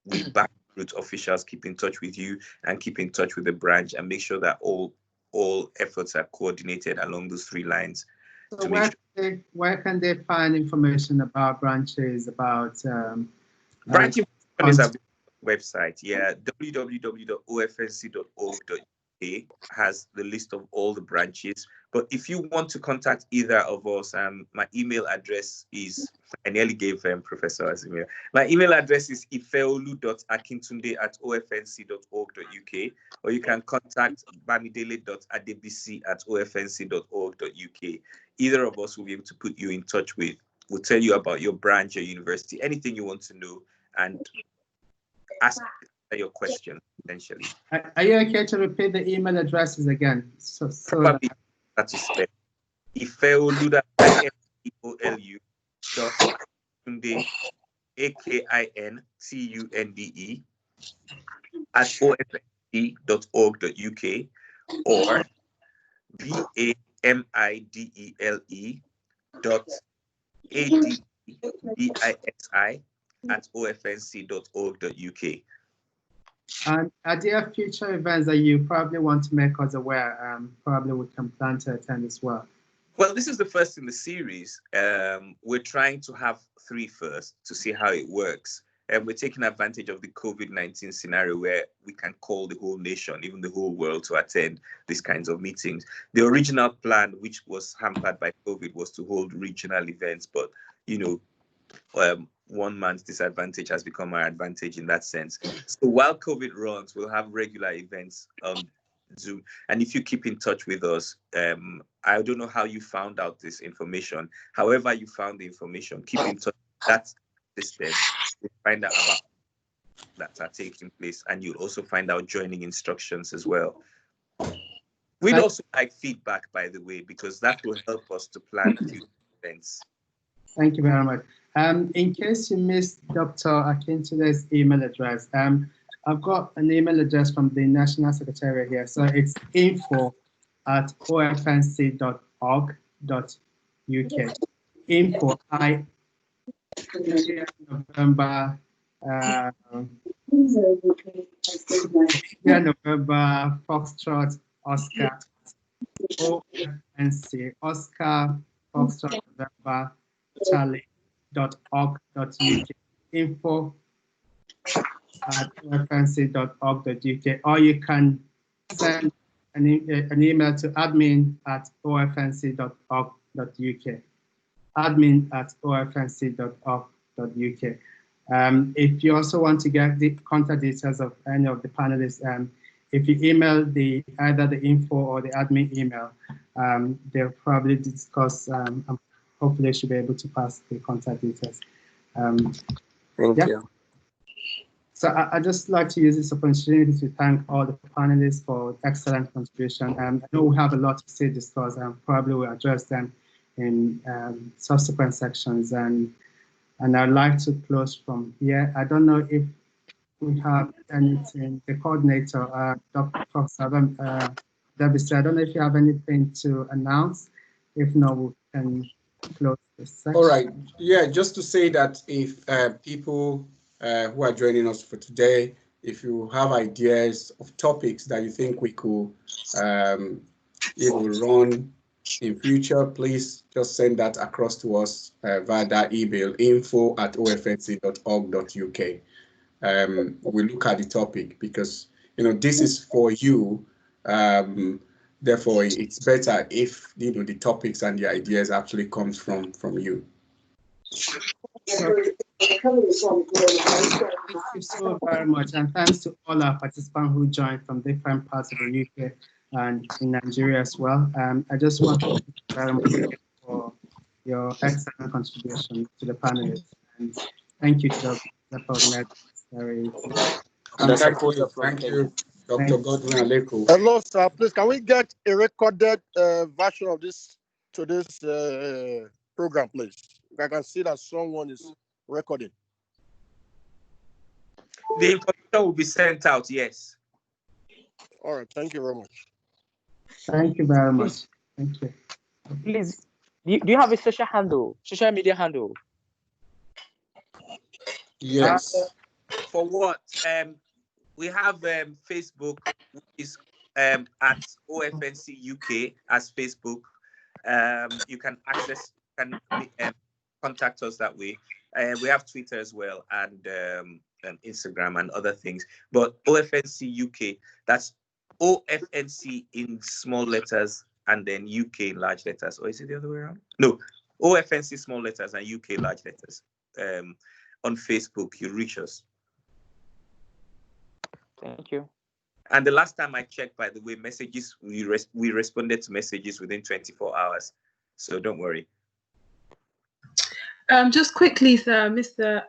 with Back2Roots officials, keep in touch with you, and keep in touch with the branch, and make sure that all efforts are coordinated along those 3 lines. So where can they find information about branches, about branch information is available on the website. Yeah, www.ofnc.org.uk has the list of all the branches. But if you want to contact either of us, my email address is, I nearly gave Professor as email. My email address is ifeolu.akintunde@ofnc.org.uk, or you can contact bamidele.adebisi@ofnc.org.uk. Either of us will be able to put you in touch with, will tell you about your branch, your university, anything you want to know, and ask your question, essentially. Are you okay to repeat the email addresses again? Probably that to spell. Ifeoluda, IFEOLU, .akintunde, AKINTUNDE, @ofnc.org.uk, or BAMIDELE.ADBISI@ofnc.org.uk. And are there future events that you probably want to make us aware? Probably we can plan to attend as well. Well, this is the first in the series. We're trying to have 3 first to see how it works. And we're taking advantage of the COVID-19 scenario where we can call the whole nation, even the whole world, to attend these kinds of meetings. The original plan, which was hampered by COVID, was to hold regional events. But, one man's disadvantage has become our advantage in that sense. So while COVID runs, we'll have regular events on Zoom. And if you keep in touch with us, I don't know how you found out this information. However you found the information, keep in touch with that system to find out about that are taking place, and you'll also find out joining instructions as well. We'd also like feedback, by the way, because that will help us to plan future events. Thank you very much. In case you missed Dr. Akintunde's email address, I've got an email address from the National Secretariat here. So it's info@ofnc.org.uk. Info, November, November, Foxtrot, Oscar, OFNC, Oscar, Foxtrot, November, Charlie.org.uk. info@ofnc.org.uk, or you can send an email to admin@ofnc.org.uk. admin@ofnc.org.uk. If you also want to get the contact details of any of the panelists, if you email either the info or the admin email, they'll probably discuss. Hopefully, I should be able to pass the contact details. Thank you. So I'd just like to use this opportunity to thank all the panelists for excellent contribution. I know we have a lot to say, discuss, and probably we'll address them in subsequent sections. And I'd like to close from here. I don't know if we have anything. The coordinator, Dr. Fox, Debbie, I don't know if you have anything to announce. If not, we can close this section. All right. Yeah, just to say that if people who are joining us for today, if you have ideas of topics that you think we could run in future, please just send that across to us via that email, info@ofnc.org.uk. We look at the topic because this is for you. Therefore, it's better if the topics and the ideas actually comes from you. Thank you so very much, and thanks to all our participants who joined from different parts of the UK and in Nigeria as well. I just want to thank you very much for your excellent contribution to the panelists, and thank you to the coordinator. Thank you, Dr. Godwin Aleko. Hello, sir. Please, can we get a recorded version of this program, please? I can see that someone is recording. The information will be sent out, yes. All right, thank you very much. Thank you very much. Thank you. Please, do you have a social media handle? Yes. For what? We have Facebook, which is at OFNC UK as Facebook. You can contact us that way. We have Twitter as well, and Instagram and other things. But OFNC UK, that's OFNC in small letters and then UK in large letters. Or is it the other way around? No, OFNC small letters and UK large letters. On Facebook, you reach us. Thank you. And the last time I checked, by the way, messages, we responded to messages within 24 hours. So don't worry. Just quickly, sir, Mr.